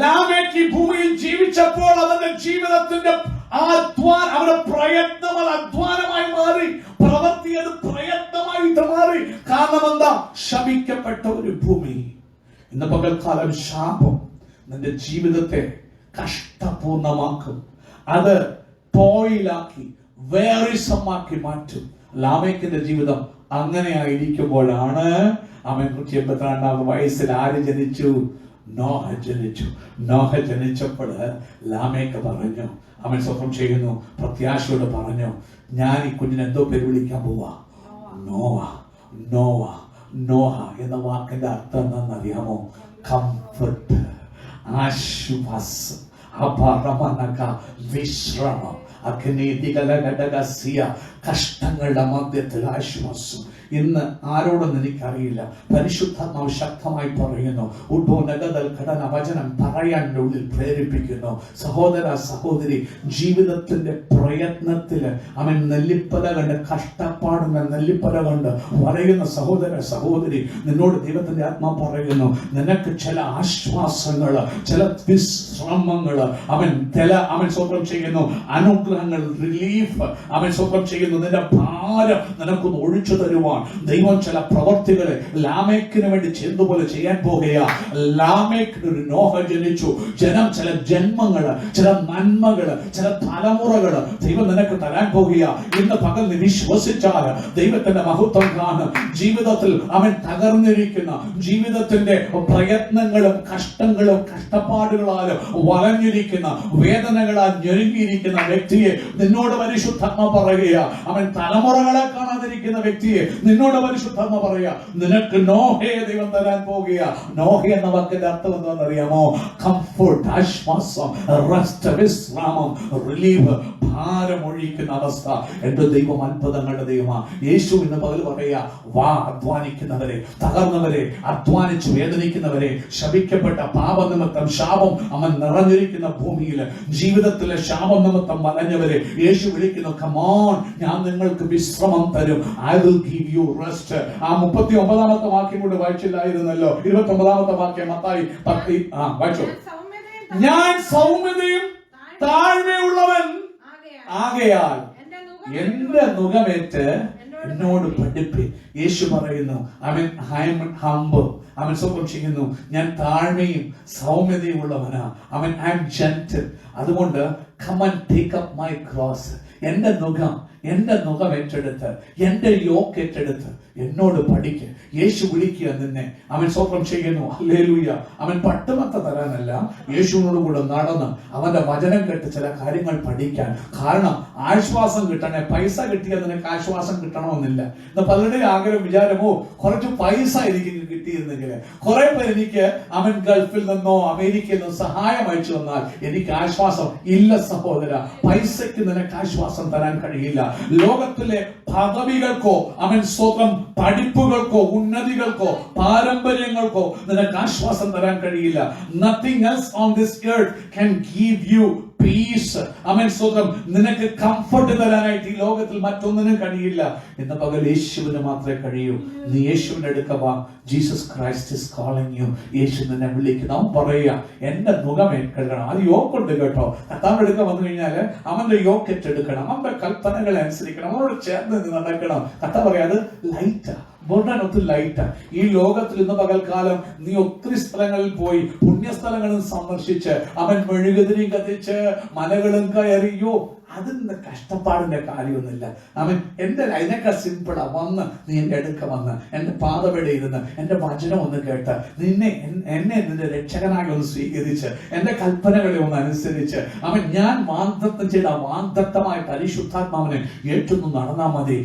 ലാമേക്ക് ഭൂമിയിൽ ജീവിച്ചപ്പോൾ അവന്റെ ജീവിതത്തിന്റെ അവരുടെ പ്രയത്നം അത് അധ്വാനമായി മാറി, പ്രവൃത്തി അത് പ്രയത്നമായിട്ട് മാറി. കാരണം എന്താ? ശപിക്കപ്പെട്ട ഒരു ഭൂമി. ഇന്ന് പകൽക്കാലം ശാപം നിന്റെ ജീവിതത്തെ കഷ്ടപൂർണമാക്കും, അത് ടോയിലാക്കി വേറിസമാക്കി മാറ്റും. ലാമേക്കിന്റെ ജീവിതം അങ്ങനെ ആയിരിക്കുമ്പോഴാണ് അവൻ 182-ാം വയസ്സിൽ ആര് ജനിച്ചു? നോഹ ജനിച്ചു. നോഹ ജനിച്ചപ്പോൾ ലാമേക്ക് പറഞ്ഞു, അവൻ സ്വന്തം ചെയ്യുന്നു, പ്രത്യാശയോട് പറഞ്ഞു, ഞാൻ ഈ കുഞ്ഞിനെ എന്തോ പേര് വിളിക്കാൻ പോവാ? നോവ. നോവ. നോഹ എന്ന വാക്കിന്റെ അർത്ഥം എന്താണെന്നറിയാമോ? കംഫർട്ട്, ആശ്വാസം, അപരമനക, വിശ്രമം, അഗ്നിതികലഘടകസ്യ, കഷ്ടങ്ങളുടെ മധ്യത്തിൽ ആശ്വാസം. ഇന്ന് ആരോടൊന്നും എനിക്കറിയില്ല, പരിശുദ്ധാത്മാവ് ശക്തമായി പറയുന്നു. ഉഡോനഗതൽ ഘടന വചനം പറയാൻ ഉള്ളിൽ പ്രേരിപ്പിക്കുന്നു. സഹോദര സഹോദരി, ജീവിതത്തിന്റെ പ്രയത്നത്തില് അവൻ നെല്ലിപ്പല കണ്ട്, കഷ്ടപ്പാടുന്ന നെല്ലിപ്പല കൊണ്ട് പറയുന്ന സഹോദര സഹോദരി, നിന്നോട് ദൈവത്തിന്റെ ആത്മാ പറയുന്നു, നിനക്ക് ചില ആശ്വാസങ്ങള്, ചില വിശ്രമങ്ങള് അവൻ സ്വന്തം ചെയ്യുന്നു. അനുഗ്രഹങ്ങൾ, റിലീഫ് അവൻ സ്വന്തം ചെയ്യുന്നു. നിന്റെ ഭാരം നിനക്കൊന്ന് ഒഴിച്ചു തരുവാൻ ദൈവം ചില പ്രവർത്തികളെ ലാമേക്കിന് വേണ്ടി ചെയ്തതുപോലെ ചെയ്യാൻ പോകുകയാ. ലാമേക്കിന് ഒരു നോഹ ജനിച്ചു. ജനം ചില ജന്മങ്ങള്, ചില നന്മകള്, ചില തലമുറകള് ദൈവം നിനക്ക് തരാൻ പോകുകയാ. ഇന്ന് പകൽ നീ വിശ്വസിച്ചാൽ ദൈവത്തിന്റെ മഹത്വം കാണും. ജീവിതത്തിൽ അവൻ തകർന്നിരിക്കുന്ന, ജീവിതത്തിന്റെ പ്രയത്നങ്ങളും കഷ്ടങ്ങളും കഷ്ടപ്പാടുകളാലും വലഞ്ഞിരിക്കുന്ന, വേദനകളാൽ ഞെരുങ്ങിയിരിക്കുന്ന വ്യക്തിയെ നിന്നോട് പരിശുദ്ധാത്മ പറയുക. അവൻ തലമുറകളെ കാണാതിരിക്കുന്ന വ്യക്തിയെ നിന്നോട് പരിശുദ്ധാത്മ പറയുക, നിനക്ക് നോഹയെ ദൈവം തരാൻ പോകുക. നോഹ എന്ന വാക്കിന്റെ അർത്ഥം എന്താണെന്നറിയാമോ? കംഫർട്ട്, ആശ്വാസം, റെസ്റ്റ്, വിശ്രാമം, റിലീഫ്, ഭാരം ഒഴിക്കുന്ന അവസ്ഥ. എന്റെ ദൈവം അത്ഭുതങ്ങളുടെ ദൈവമാണ്. യേശു ഇന്ന് പകൽ പറയുക, വാ അധ്വാനിക്കുന്നവരെ, തകർന്നവരെ, അധ്വാനിച്ച് വേദനിക്കുന്നവരെ, ശപിക്കപ്പെട്ട പാപനിമിത്തം ശാപം അവൻ നിറഞ്ഞിരിക്കുന്ന ഭൂമിയിൽ ജീവിതത്തിലെ ശാപം നിമിത്തം വലഞ്ഞവരെ യേശു വിളിക്കുന്നു, കമോൺ, ഞാൻ നിങ്ങൾക്ക് വിശ്രമം തരും. I will give you rest. ആ 39ാമത്തെ വാക്യം കൂടെ വായിച്ചില്ലായിരുന്നല്ലോ? 29ാമത്തെ വാക്യം മത്തായി 10 വായിച്ചു. ഞാൻ സൗമ്യതയും താഴ്മയുള്ളവൻ ആകയാൽ എന്റെ നുകമേറ്റ് എന്നോട് പഠിപ്പി. യേശു പറയുന്നു, അവൻ സ്വന്തം ചെയ്യുന്നു, ഞാൻ താഴ്മയും സൗമ്യതയും ഉള്ളവനാ. I am gentle. അതുകൊണ്ട് come and take up my cross. എന്റെ നുകം ഏറ്റെടുത്ത്, എന്റെ യോക്ക് ഏറ്റെടുത്ത് എന്നോട് പഠിക്ക്. യേശു വിളിക്കുക നിന്നെ. അവൻ സ്വന്തം ചെയ്യുന്നു. ഹല്ലേലൂയ. അവൻ പട്ടുമത്ത തരാനല്ല, യേശുവിനോട് കൂടെ നടന്ന് അവന്റെ വചനം കേട്ട് ചില കാര്യങ്ങൾ പഠിക്കാൻ. കാരണം ആശ്വാസം കിട്ടണേ. പൈസ കിട്ടിയാൽ നിനക്ക് ആശ്വാസം കിട്ടണമെന്നില്ല. ഇന്ന് പലരുടെ ആഗ്രഹം, വിചാരമോ, കുറച്ച് പൈസ എനിക്ക് കിട്ടിയിരുന്നെങ്കിൽ, കുറെ പേർ എനിക്ക് അവൻ ഗൾഫിൽ നിന്നോ അമേരിക്കയിൽ നിന്നോ സഹായം അയച്ചു തന്നാൽ എനിക്ക് ആശ്വാസം. ഇല്ല സഹോദര, പൈസയ്ക്ക് നിനക്ക് ആശ്വാസം തരാൻ കഴിയില്ല. ലോകത്തിലെ പദവികൾക്കോ അവൻ സ്വന്തം പഠിപ്പുകൾക്കോ ഉന്നതികൾക്കോ പാരമ്പര്യങ്ങൾക്കോ നിനക്ക് ആശ്വാസം തരാൻ കഴിയില്ല. Nothing else on this earth can give you peace. അവൻ സ്വന്തം നിനക്ക് കംഫർട്ട് തരാനായിട്ട് ഈ ലോകത്തിൽ മറ്റൊന്നിനും കഴിയില്ല. ഇന്ന് പകൽ യേശുവിന് മാത്രമേ കഴിയൂ. നീ യേശുവിന്റെ അടുക്ക വാ. Jesus Christ is calling you. യേശു നിന്നെ വിളിക്കുന്നു. അവൻ പറയുക, എന്റെ മുഖം ഏറ്റെടുക്കണം. അത് യോക്കുണ്ട് കേട്ടോ. കർത്താവിന്റെ അടുക്ക വന്നു കഴിഞ്ഞാല് അവന്റെ യോക്ക് ഏറ്റെടുക്കണം, അവന്റെ കൽപ്പനകളെ അനുസരിക്കണം, അവനോട് ചേർന്ന് നടക്കണം. കർത്താവ് പറയാം, അത് ലൈറ്റാ, ഒത്ത് ലൈറ്റ്. ഈ ലോകത്തിൽ ഇന്ന് പകൽക്കാലം നീ ഒത്തിരി സ്ഥലങ്ങളിൽ പോയി പുണ്യസ്ഥലങ്ങളും സന്ദർശിച്ച് അവൻ മെഴുകുതിരി കത്തിച്ച് മലകളും കയറിയോ, അതിന്റെ കഷ്ടപ്പാടിന്റെ കാര്യമൊന്നുമില്ല. അവൻ എന്റെ അതിനൊക്കെ സിമ്പിളാ. വന്ന് നീ എന്റെ അടുക്ക വന്ന് എന്റെ പാദപടി ഇരുന്ന് എന്റെ വചനം ഒന്ന് കേട്ട് എന്നെ നിന്റെ രക്ഷകനായി ഒന്ന് സ്വീകരിച്ച് എന്റെ കൽപ്പനകളെ ഒന്ന് അനുസരിച്ച് ഞാൻ വാഗ്ദത്തം ചെയ്ത വാഗ്ദത്തമായ പരിശുദ്ധാത്മാവിനെ ഏറ്റൊന്ന് നടന്നാൽ മതി.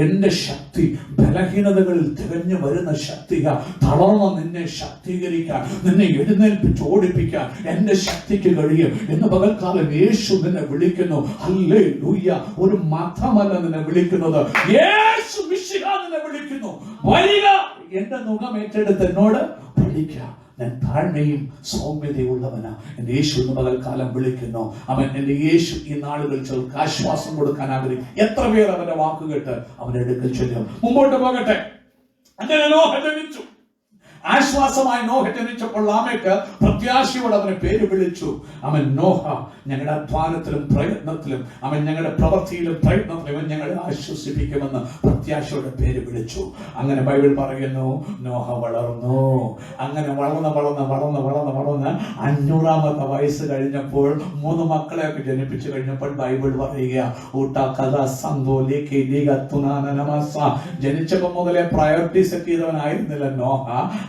എന്റെ ശക്തി ബലഹീനതകളിൽ തികഞ്ഞു വരുന്ന ശക്തിയാ. തളർന്ന നിന്നെ ശക്തീകരിക്കാൻ, നിന്നെ എഴുന്നേൽപ്പിച്ച് ഓടിപ്പിക്കാൻ എന്റെ ശക്തിക്ക് കഴിയും. എന്ന് പകൽക്കാലം യേശു നിന്നെ വിളിക്കുന്നു. ഹല്ലേലൂയ. ഒരു മതമല്ല നിന്നെ വിളിക്കുന്നത്, യേശു മിശിഹ നിന്നെ വിളിക്കുന്നു. വരിക, എന്റെ മുഖം ഏറ്റെടുത്ത് എന്നോട് പഠിക്കുക. ഞാൻ താഴ്മയും സൗമ്യതയുള്ളവനാ. എന്റെ യേശു ഇന്ന് പകൽക്കാലം വിളിക്കുന്നു. എന്റെ യേശു ഈ നാളുകൾ ചിലർക്ക് ആശ്വാസം കൊടുക്കാൻ ആഗ്രഹിക്കും. എത്ര പേർ അവന്റെ വാക്കുകേട്ട് അവന്റെ അടുക്കൽ ചൊല്ലും. മുമ്പോട്ട് പോകട്ടെ. അങ്ങനെ നോഹ ജനിച്ചു. ആശ്വാസമായി നോഹ ജനിച്ചപ്പോൾ ലാമേക്ക് പ്രത്യാശയോടെ അവനെ പേര് വിളിച്ചു. നോഹ, ഞങ്ങളുടെ അധ്വാനത്തിലും പ്രയത്നത്തിലും ഞങ്ങളുടെ പ്രവൃത്തിയിലും പ്രയത്നത്തിലും ഞങ്ങളെ ആശ്വസിപ്പിക്കുമെന്ന് പ്രത്യാശയോടെ പേര് വിളിച്ചു. അങ്ങനെ ബൈബിൾ പറയുന്നു, നോഹ വളർന്നു. അങ്ങനെ വളർന്ന് 500ാമത്തെ വയസ്സ് കഴിഞ്ഞപ്പോൾ 3 മക്കളെയൊക്കെ ജനിപ്പിച്ചു കഴിഞ്ഞപ്പോൾ ബൈബിൾ പറയുക, ജനിച്ചപ്പോൾ മുതലേ പ്രയോറിറ്റി സെറ്റ് ചെയ്തവനായിരുന്നില്ല നോഹ.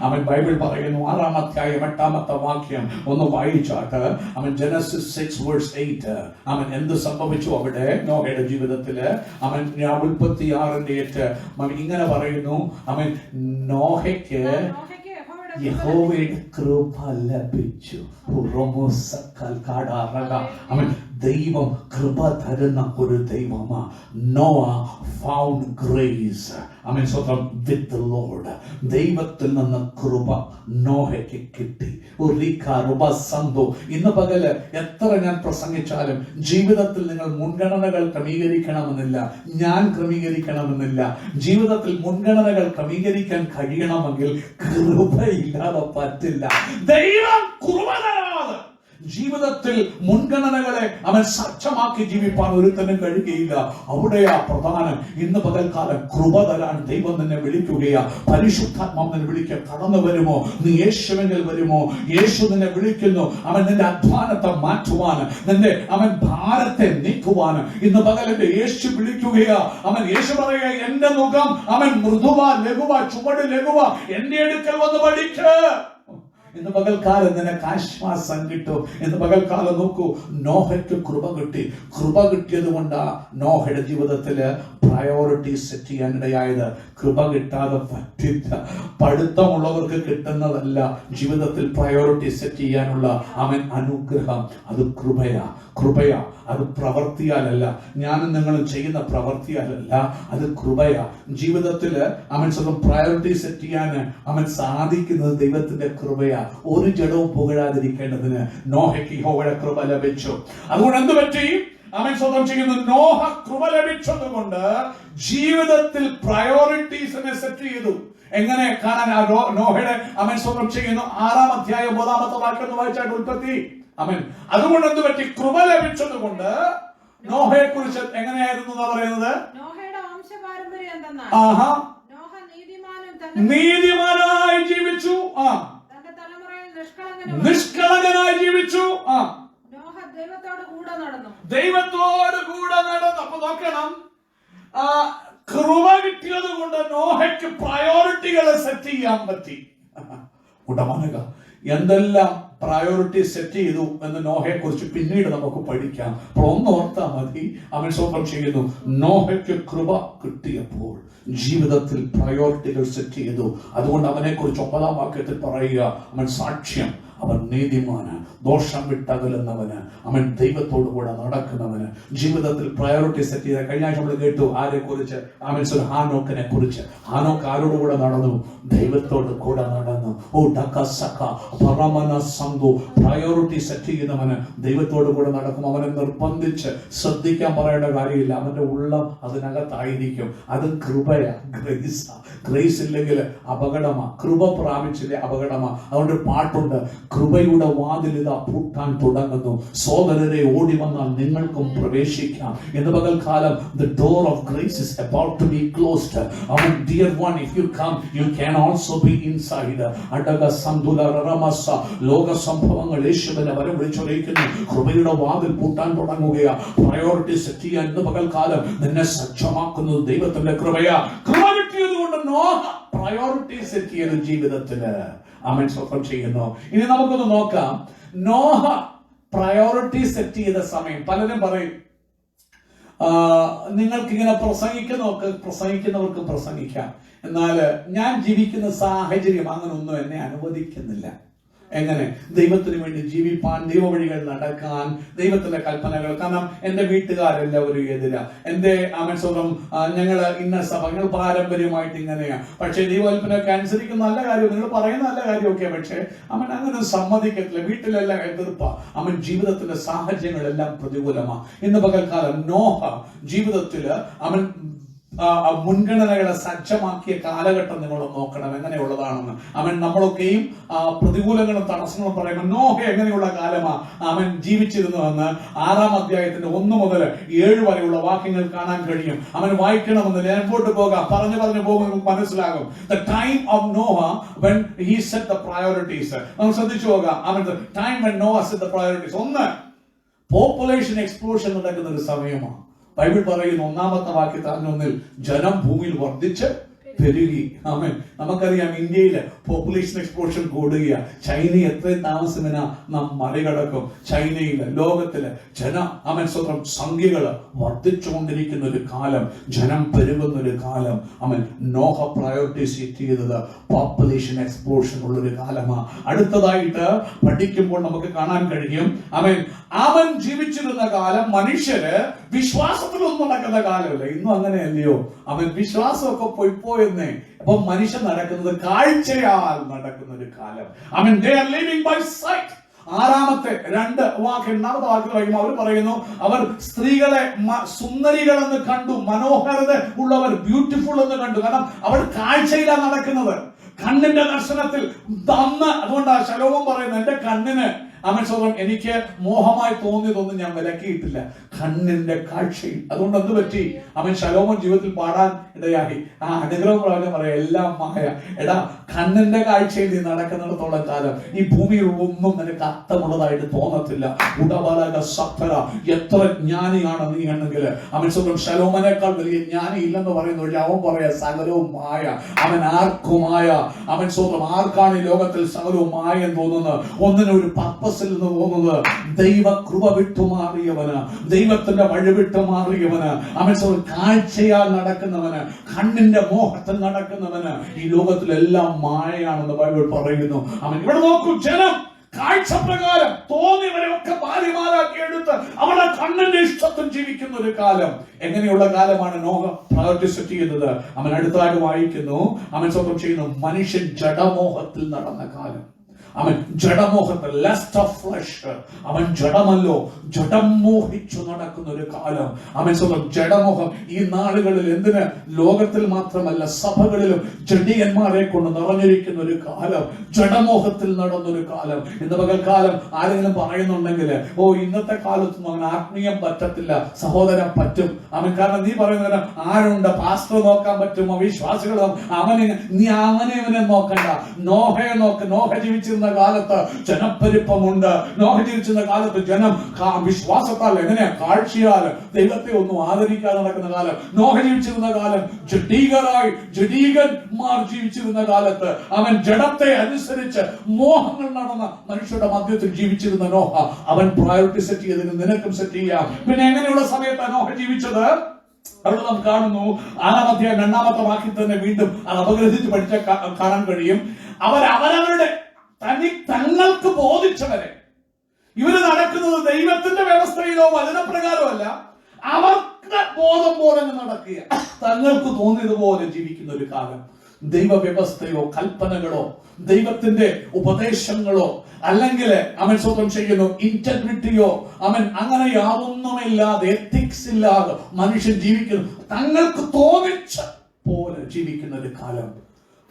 അവൻ ബൈബിൾ പറയുന്നു 6-ാം അധ്യായം 8-ാമത്തെ വാക്യം ഒന്ന് വായിച്ചാട്ട് അവൻ ജനസിസ് 6:8 അവൻ എന്ത് സംഭവിച്ചു അവിടെ നോഹയുടെ ജീവിതത്തില് അവൻ ഉൽപ്പത്തി 6:8 ഇങ്ങനെ പറയുന്നു അവൻ നോഹയ്ക്ക് യഹോവയുടെ കൃപ ലഭിച്ചു. അവൻ ദൈവം കൃപ തരുന്ന ഒരു ദൈവമാ. നോവ ഫൗണ്ട് ഗ്രേസ് അവൻ സ്വന്തം വിത്ത് ദ ലോർഡ്. ദൈവത്തിൽ നിന്ന് കൃപ നോഹയ്ക്ക് കിട്ടി. ഇന്ന് പകല് എത്ര ഞാൻ പ്രസംഗിച്ചാലും ജീവിതത്തിൽ നിങ്ങൾ മുൻഗണനകൾ ക്രമീകരിക്കണമെന്നില്ല, ഞാൻ ക്രമീകരിക്കണമെന്നില്ല. ജീവിതത്തിൽ മുൻഗണനകൾ ക്രമീകരിക്കാൻ കഴിയണമെങ്കിൽ കൃപയില്ലാതെ പറ്റില്ല. ദൈവം കൃപ തരാതെ ജീവിതത്തിൽ മുൻഗണനകളെ അവൻ സജ്ജമാക്കി ജീവിപ്പാൻ ഒരുത്തനും കഴിയുകയില്ല. അവിടെയാ പ്രധാനം. ഇന്ന് പകൽക്കാലം കൃപ തരാൻ ദൈവം നിന്നെ വിളിക്കുകയാ. പരിശുദ്ധാത്മാവ് നിന്നെ വിളിക്കുക. കടന്നു വരുമോ? നീ യേശുവിൽ വരുമോ? യേശു നിന്നെ വിളിക്കുന്നു. അവൻ നിന്റെ അധ്വാനത്തെ മാറ്റുവാൻ, നിന്റെ അവൻ ഭാരത്തെ നീക്കുവാൻ ഇന്ന് പകലിന്റെ യേശു വിളിക്കുകയാ. അവൻ യേശു പറയുക, എന്റെ മുഖം അവൻ മൃദുവ ലഘുവ ചുവട് ലഘുവ, എന്റെ അടുക്കൽ വന്ന് പഠിക്ക. ഇന്ന് പകൽക്കാലം നിനക്ക് ആശ്വാസം കിട്ടും. ഇന്ന് പകൽക്കാലം നോക്കൂ, നോഹയ്ക്ക് കൃപ കിട്ടി. കൃപ കിട്ടിയത് കൊണ്ടാ നോഹയുടെ ജീവിതത്തില് പ്രയോറിറ്റി സെറ്റ് ചെയ്യാൻ ഇടയായത്. കൃപ കിട്ടാതെ പറ്റില്ല. പഠിത്തമുള്ളവർക്ക് കിട്ടുന്നതല്ല ജീവിതത്തിൽ പ്രയോറിറ്റി സെറ്റ് ചെയ്യാനുള്ള അവൻ അനുഗ്രഹം. അത് കൃപയാ. അത് പ്രവർത്തിയാലല്ല, ഞാനും നിങ്ങളും ചെയ്യുന്ന പ്രവർത്തിയാലല്ല, അത് കൃപയാ. ജീവിതത്തില് അവൻ സ്വന്തം പ്രയോറിറ്റി സെറ്റ് ചെയ്യാൻ അവൻ സാധിക്കുന്നത് ദൈവത്തിന്റെ കൃപയാ. ഒരു ജഡവും പുകഴാതിരിക്കേണ്ടതിന് നോഹയ്ക്ക് യഹോവയുടെ കൃപ ലഭിച്ചു. അതുകൊണ്ട് എന്ത് പറ്റി? അവൻ സ്വന്തം ചെയ്യുന്നു. നോഹ കൃപ ലഭിച്ചതുകൊണ്ട് ജീവിതത്തിൽ പ്രയോറിറ്റീസിനെ സെറ്റ് ചെയ്തു. എങ്ങനെ കാണാൻ? നോഹയുടെ അവൻ സ്വന്തം ചെയ്യുന്നു. 6-ാം അധ്യായം 3-ാമത്തെ വാക്യം വായിച്ചാൽ ഉൽപ്പത്തി. അവൻ അതുകൊണ്ട് എന്ത് പറ്റി? കൃപ ലഭിച്ചതുകൊണ്ട് നോഹയെ കുറിച്ച് എങ്ങനെയായിരുന്നു പറയുന്നത്? നോഹയുടെ വംശപാരമ്പര്യം എന്തെന്നാൽ നോഹ നീതിമാനായി ജീവിച്ചു. തന്റെ തലമുറയിൽ നിഷ്കളങ്കനായി ജീവിച്ചു. നോഹ ദൈവത്തോട് കൂടെ നടന്നു. അപ്പൊ നോക്കണം, കൃപ കിട്ടിയത് കൊണ്ട് നോഹയ്ക്ക് പ്രയോറിറ്റികളെ സെറ്റ് ചെയ്യാൻ പറ്റി. ഉടമനക എന്തെല്ലാം പ്രയോറിറ്റി സെറ്റ് ചെയ്തു എന്ന് നോഹയെ കുറിച്ച് പിന്നീട് നമുക്ക് പഠിക്കാം. അപ്പോൾ ഒന്ന് ഓർത്താ മതി, അവൻ സ്വന്തം ചെയ്യുന്നു. നോഹയ്ക്ക് കൃപ കിട്ടിയപ്പോൾ ജീവിതത്തിൽ പ്രയോറിറ്റികൾ സെറ്റ് ചെയ്തു. അതുകൊണ്ട് അവനെ കുറിച്ച് 9-ാം വാക്യത്തിൽ പറയുക, അവൻ സാക്ഷ്യം, അവൻ നീതിമാന്, ദോഷം വിട്ടകലുന്നവന്, അവൻ ദൈവത്തോടു കൂടെ നടക്കുന്നവന്, ജീവിതത്തിൽ പ്രയോറിറ്റി സെറ്റ് ചെയ്ത. കഴിഞ്ഞ ആഴ്ച നമ്മൾ കേട്ടു ആരെ കുറിച്ച്? അവൻ ഹാനോക്കിനെ കുറിച്ച്. ഹാനോക്ക് ആരോട് കൂടെ നടന്നു? ദൈവത്തോട് കൂടെ നടന്നു. പ്രയോറിറ്റി സെറ്റ് ചെയ്യുന്നവന് ദൈവത്തോട് കൂടെ നടക്കും. അവനെ നിർബന്ധിച്ച് ശ്രദ്ധിക്കാൻ പറയേണ്ട കാര്യമില്ല. അവന്റെ ഉള്ളം അതിനകത്തായിരിക്കും. അത് കൃപയാ, ഗ്രേസാ. ഗ്രേസ് ഇല്ലെങ്കിൽ അപകടമാ. കൃപ പ്രാപിച്ചില്ലേ അപകടമാ. അതുകൊണ്ട് പാട്ടുണ്ട്, കൃപയുടെ വാതിൽ ഇതാ പൂട്ടാൻ തുടങ്ങുന്നു. സോദരരെ, ഓടി വന്നാൽ നിങ്ങൾക്കും പ്രവേശിക്കാം. ഇന്ന് പകൽക്കാലം the door of grace is about to be closed. Our dear one, if you come, you can also be inside. അടക സന്തുല റമസ ലോക സംഭവങ്ങൾ യേശുവിനെ വരം വിളിച്ചറിയിക്കുന്നു. കൃപയുടെ വാതിൽ പൂട്ടാൻ തുടങ്ങുകയാ. പ്രയോറിറ്റി സെറ്റ് ചെയ്യാൻ ഇന്ന് പകൽക്കാലം നിന്നെ സജ്ജമാക്കുന്നത് ദൈവത്തിന്റെ കൃപയാ. കൃപ കിട്ടിയത് കൊണ്ട് നോഹ പ്രയോറിറ്റി സെറ്റ് ചെയ്ത് ജീവിതത്തില് അവൻ സ്വന്തം ചെയ്യുന്നു. ഇനി നമുക്കൊന്ന് നോക്കാം, നോഹ പ്രയോറിറ്റി സെറ്റ് ചെയ്ത സമയം. പലരും പറയും, നിങ്ങൾക്കിങ്ങനെ പ്രസംഗിക്കുന്നവർക്ക് പ്രസംഗിക്കാം, എന്നാൽ ഞാൻ ജീവിക്കുന്ന സാഹചര്യം അങ്ങനെ ഒന്നും എന്നെ അനുവദിക്കുന്നില്ല. എങ്ങനെ ദൈവത്തിന് വേണ്ടി ജീവിപ്പാൻ, ദൈവവഴികൾ നടക്കാൻ, ദൈവത്തിന്റെ കൽപ്പനകൾ. കാരണം എന്റെ വീട്ടുകാരെല്ലാവരും എതിരാ. എന്റെ അവൻ സ്വന്തം ഞങ്ങള് ഇന്ന സഭ, ഞങ്ങൾ പാരമ്പര്യമായിട്ട് ഇങ്ങനെയാ. പക്ഷെ ദൈവകൽപ്പനയൊക്കെ അനുസരിക്കുന്ന നല്ല കാര്യം, നിങ്ങൾ പറയുന്ന നല്ല കാര്യമൊക്കെ, പക്ഷെ അവൻ അങ്ങനെ സമ്മതിക്കത്തില്ല. വീട്ടിലെല്ലാം എതിർപ്പാ. അവൻ ജീവിതത്തിന്റെ സാഹചര്യങ്ങളെല്ലാം പ്രതികൂലമാ. ഇന്ന് പകൽക്കാലം നോഹ ജീവിതത്തില് അവൻ മുൻഗണനകളെ സജ്ജമാക്കിയ കാലഘട്ടം നിങ്ങൾ നോക്കണം എങ്ങനെയുള്ളതാണെന്ന്. അവൻ നമ്മളൊക്കെയും പ്രതികൂലങ്ങളും തടസ്സങ്ങളും പറയുമ്പോൾ നോഹ എങ്ങനെയുള്ള കാലമാ അവൻ ജീവിച്ചിരുന്നുവെന്ന് 6-ാം അധ്യായത്തിന്റെ 1 മുതൽ 7 വരെയുള്ള വാക്യങ്ങൾ കാണാൻ കഴിയും. അവൻ വായിക്കണമെന്ന് മുൻപോട്ട് പോകാം, പറഞ്ഞു പോകുമ്പോൾ നമുക്ക് മനസ്സിലാകും. The time of Noah when he set the priorities. നമ്മൾ ശ്രദ്ധിച്ചു പോകാം. അവൻ the time when Noah set the priorities. ഒന്ന്, പോപ്പുലേഷൻ എക്സ്പ്ലോഷൻ നടക്കുന്ന ഒരു സമയമാണ്. ബൈബിൾ പറയുന്നു 1-ാമത്തെ വാക്യത്തിൽ ജനം ഭൂമിയിൽ വർദ്ധിച്ച് പെരുകി. ആമേൻ. നമുക്കറിയാം ഇന്ത്യയില് പോപ്പുലേഷൻ എക്സ്പ്ലോഷൻ കൂടുക. ചൈന എത്രയും താമസമിന നാം മറികടക്കും. ചൈനയില്, ലോകത്തില് ആമേൻ സ്വന്തം സംഖ്യകള് വർദ്ധിച്ചുകൊണ്ടിരിക്കുന്ന ഒരു കാലം, ജനം പെരുകുന്ന ഒരു കാലം. ആമേൻ. നോഹ പ്രയോറിറ്റി സെറ്റ് ചെയ്തത് പോപ്പുലേഷൻ എക്സ്പ്ലോഷൻ ഉള്ളൊരു കാലമാണ്. അടുത്തതായിട്ട് പഠിക്കുമ്പോൾ നമുക്ക് കാണാൻ കഴിയും, അവൻ ജീവിച്ചിരുന്ന കാലം മനുഷ്യര് വിശ്വാസത്തിലൊന്നും നടക്കുന്ന കാലമല്ല. ഇന്നും അങ്ങനെയല്ലയോ? അവൻ വിശ്വാസമൊക്കെ പോയെന്നേ. അപ്പൊ മനുഷ്യൻ നടക്കുന്നത് കാഴ്ചയാൽ നടക്കുന്ന ഒരു കാലം. they are living by sight. ആറാമത്തെ രണ്ടാമത്തെ വാക്യം വായിക്കുമ്പോൾ അവർ പറയുന്നു, അവർ സ്ത്രീകളെ സുന്ദരികളെന്ന് കണ്ടു, മനോഹരത ഉള്ളവർ, ബ്യൂട്ടിഫുൾ എന്ന് കണ്ടു. കാരണം അവർ കാഴ്ചയിലാണ് നടക്കുന്നത്, കണ്ണിന്റെ ദർശനത്തിൽ. അതുകൊണ്ടാണ് ശലോമോൻ പറയുന്നത്, എന്റെ കണ്ണിന് എനിക്ക് മോഹമായി തോന്നിയതൊന്നും ഞാൻ വിലക്കിയിട്ടില്ല, കണ്ണിന്റെ കാഴ്ചയിൽ. അതുകൊണ്ട് എന്ത് പറ്റി? ശലോമോൻ ജീവിതത്തിൽ പാടാൻ ഇടയായി. ആ അനുഗ്രഹം പ്രകാരം പറയാം, എല്ലാം മായ. എടാ, കണ്ണിന്റെ കാഴ്ചയിൽ നീ നടക്കുന്നിടത്തോളം കാലം ഈ ഭൂമിയിൽ ഒന്നും നിനക്ക് അർത്ഥമുള്ളതായിട്ട് തോന്നത്തില്ല. ഉടബാലക സത്തര, എത്ര ജ്ഞാനിയാണ് നീ എന്നെങ്കിൽ ശലോമനേക്കാൾ വലിയ ജ്ഞാനി ഇല്ലെന്ന് പറയുന്നു. അവൻ പറയാ സകലവും മായ, അവൻ ആർക്കുമായ. ആർക്കാണ് ഈ ലോകത്തിൽ സകലവും മായ എന്ന് തോന്നുന്നത്? ഒന്നിനൊരു പർപ്പസിൽ നിന്ന് തോന്നുന്നത്. ദൈവ കൃപ വിട്ടുമാറിയവന്, ദൈവത്തിന്റെ വഴി വിട്ടുമാറിയവന്, കാഴ്ചയാൽ നടക്കുന്നവന്, കണ്ണിന്റെ മോഹത്തിൽ നടക്കുന്നവന് ഈ ലോകത്തിലെല്ലാം മായയാണെന്ന് ബൈബിൾ പറയുന്നു. ഇവിടെ നോക്കൂ, ജനം കാഴ്ചപ്രകാരം തോന്നിയവരെ ഒക്കെ ഭാര്യമാരാക്കി എടുത്ത് അവരുടെ കണ്ണിന്റെ ഇഷ്ടത്തിൽ ജീവിക്കുന്ന ഒരു കാലം. എങ്ങനെയുള്ള കാലമാണ് നോഹ പ്രയോറിറ്റി സെറ്റ് ചെയ്യുന്നത്? അടുത്തായിട്ട് വായിക്കുന്നു, സ്വന്തം ചെയ്യുന്നു, മനുഷ്യൻ ജഡമോഹത്തിൽ നടന്ന കാലം. അവൻ ജഡമോഹത്തിൽ, ലെസ്റ്റ് ഓഫ് ഫ്ലഷ്, അവൻ ജഡമല്ലോ, ജഡം മോഹിച്ചു നടക്കുന്ന ഒരു കാലം. അവൻ സ്വന്തം ജഡമോഹം. ഈ നാളുകളിൽ എന്തിന് ലോകത്തിൽ മാത്രമല്ല സഭകളിലും ജഡിയന്മാരെ കൊണ്ട് നിറഞ്ഞിരിക്കുന്ന ഒരു കാലം, ജഡമോഹത്തിൽ നടന്നൊരു കാലം. ഇന്ന് പകൽക്കാലം ആരെങ്കിലും പറയുന്നുണ്ടെങ്കിൽ, ഇന്നത്തെ കാലത്തൊന്നും അങ്ങനെ ആത്മീയം പറ്റത്തില്ല, സഹോദരൻ പറ്റും. കാരണം നീ പറയുന്നതിന് ആരുണ്ട്? പാസ്റ്റർ നോക്കാൻ പറ്റുമോ? വിശ്വാസികൾ നീ അവനെ നോക്കണ്ട, നോഹയെ നോക്ക്. നോഹ ജീവിച്ചിരുന്ന കാലത്ത് ജനപ്പെരുപ്പമുണ്ട്. നോഹ ജീവിച്ചിരുന്ന കാലത്ത് ജനം വിശ്വാസത്താൽ, എങ്ങനെയാ? കാഴ്ചയാൽ ദൈവത്തെ ഒന്നും ആദരിക്കാതെ നടക്കുന്ന കാലം. നോഹ ജീവിച്ചിരുന്ന കാലം ജഡീകന്മാർ ജീവിച്ചിരുന്ന കാലത്ത് അവൻ ജഡത്തെ അനുസരിച്ച് മോഹങ്ങൾ നടന്ന മനുഷ്യരുടെ മധ്യത്തിൽ ജീവിച്ചിരുന്ന നോഹ. അവൻ പ്രയോറിറ്റി സെറ്റ് ചെയ്തതിന് നിനക്കും സെറ്റ് ചെയ്യാം. പിന്നെ എങ്ങനെയുള്ള സമയത്താണ് നോഹ ജീവിച്ചത്? അവിടെ നാം കാണുന്നു, 6-ാം അധ്യായം 2-ാമത്തെ വാക്യത്തിൽ തന്നെ വീണ്ടും അത് അപഗ്രഥിച്ച് പഠിച്ചാൽ കാണാൻ കഴിയും. അവരവരുടെ തങ്ങൾക്ക് ബോധിച്ചവരെ, ഇവര് നടക്കുന്നത് ദൈവത്തിന്റെ വ്യവസ്ഥയിലോ വചനപ്രകാരമല്ല, അവർക്ക് ബോധം പോലെ നടക്കുക, തങ്ങൾക്ക് തോന്നിയതുപോലെ ജീവിക്കുന്ന ഒരു കാലം. ദൈവവ്യവസ്ഥയോ കൽപ്പനകളോ ദൈവത്തിന്റെ ഉപദേശങ്ങളോ അല്ലെങ്കിൽ അവൻ സ്വന്തം ചെയ്യുന്നു ഇന്റഗ്രിറ്റിയോ അങ്ങനെ യാതൊന്നുമില്ലാതെ, എത്തിക്സ് ഇല്ലാതെ മനുഷ്യൻ ജീവിക്കുന്നു, തങ്ങൾക്ക് തോന്നിച്ച പോലെ ജീവിക്കുന്ന ഒരു കാലം.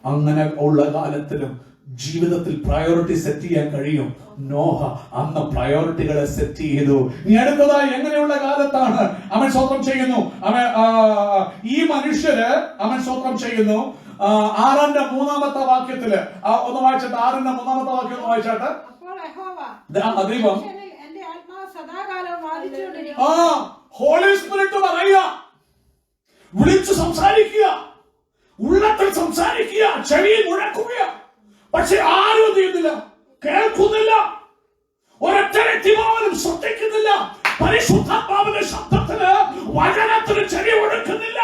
അങ്ങനെ ഉള്ള കാലത്തിലും ജീവിതത്തിൽ പ്രയോറിറ്റി സെറ്റ് ചെയ്യാൻ കഴിയും. നോഹ അന്ന് പ്രയോറിറ്റികളെ സെറ്റ് ചെയ്തു. ഇനി അടുത്തതായി എങ്ങനെയുള്ള കാലത്താണ് അവൻ സ്വന്തം ചെയ്യുന്നു? ഈ മനുഷ്യര് അവൻ സ്വന്തം ചെയ്യുന്നു. 6-ന്റെ 3-ാമത്തെ വാക്യത്തില് ഒന്ന് വായിച്ചിട്ട്, 6-ന്റെ 3-ാമത്തെ വാക്യം ഒന്ന് വായിച്ചാട്ട്. ദൈവം ഹോളി സ്പിരിറ്റ് പറയുക, വിളിച്ചു സംസാരിക്കുക, ഉള്ളത്തിൽ സംസാരിക്കുക, ചെവിയിൽ മുഴക്കുക. പക്ഷെ ആരും ചെയ്യുന്നില്ല, കേൾക്കുന്നില്ല, ഒരൊറ്റ വ്യക്തി പോലും ശ്രദ്ധിക്കുന്നില്ല. പരിശുദ്ധാത്മാവിന്റെ ശബ്ദത്തിന്, വചനത്തിന് ചെവി ഒഴുക്കുന്നില്ല.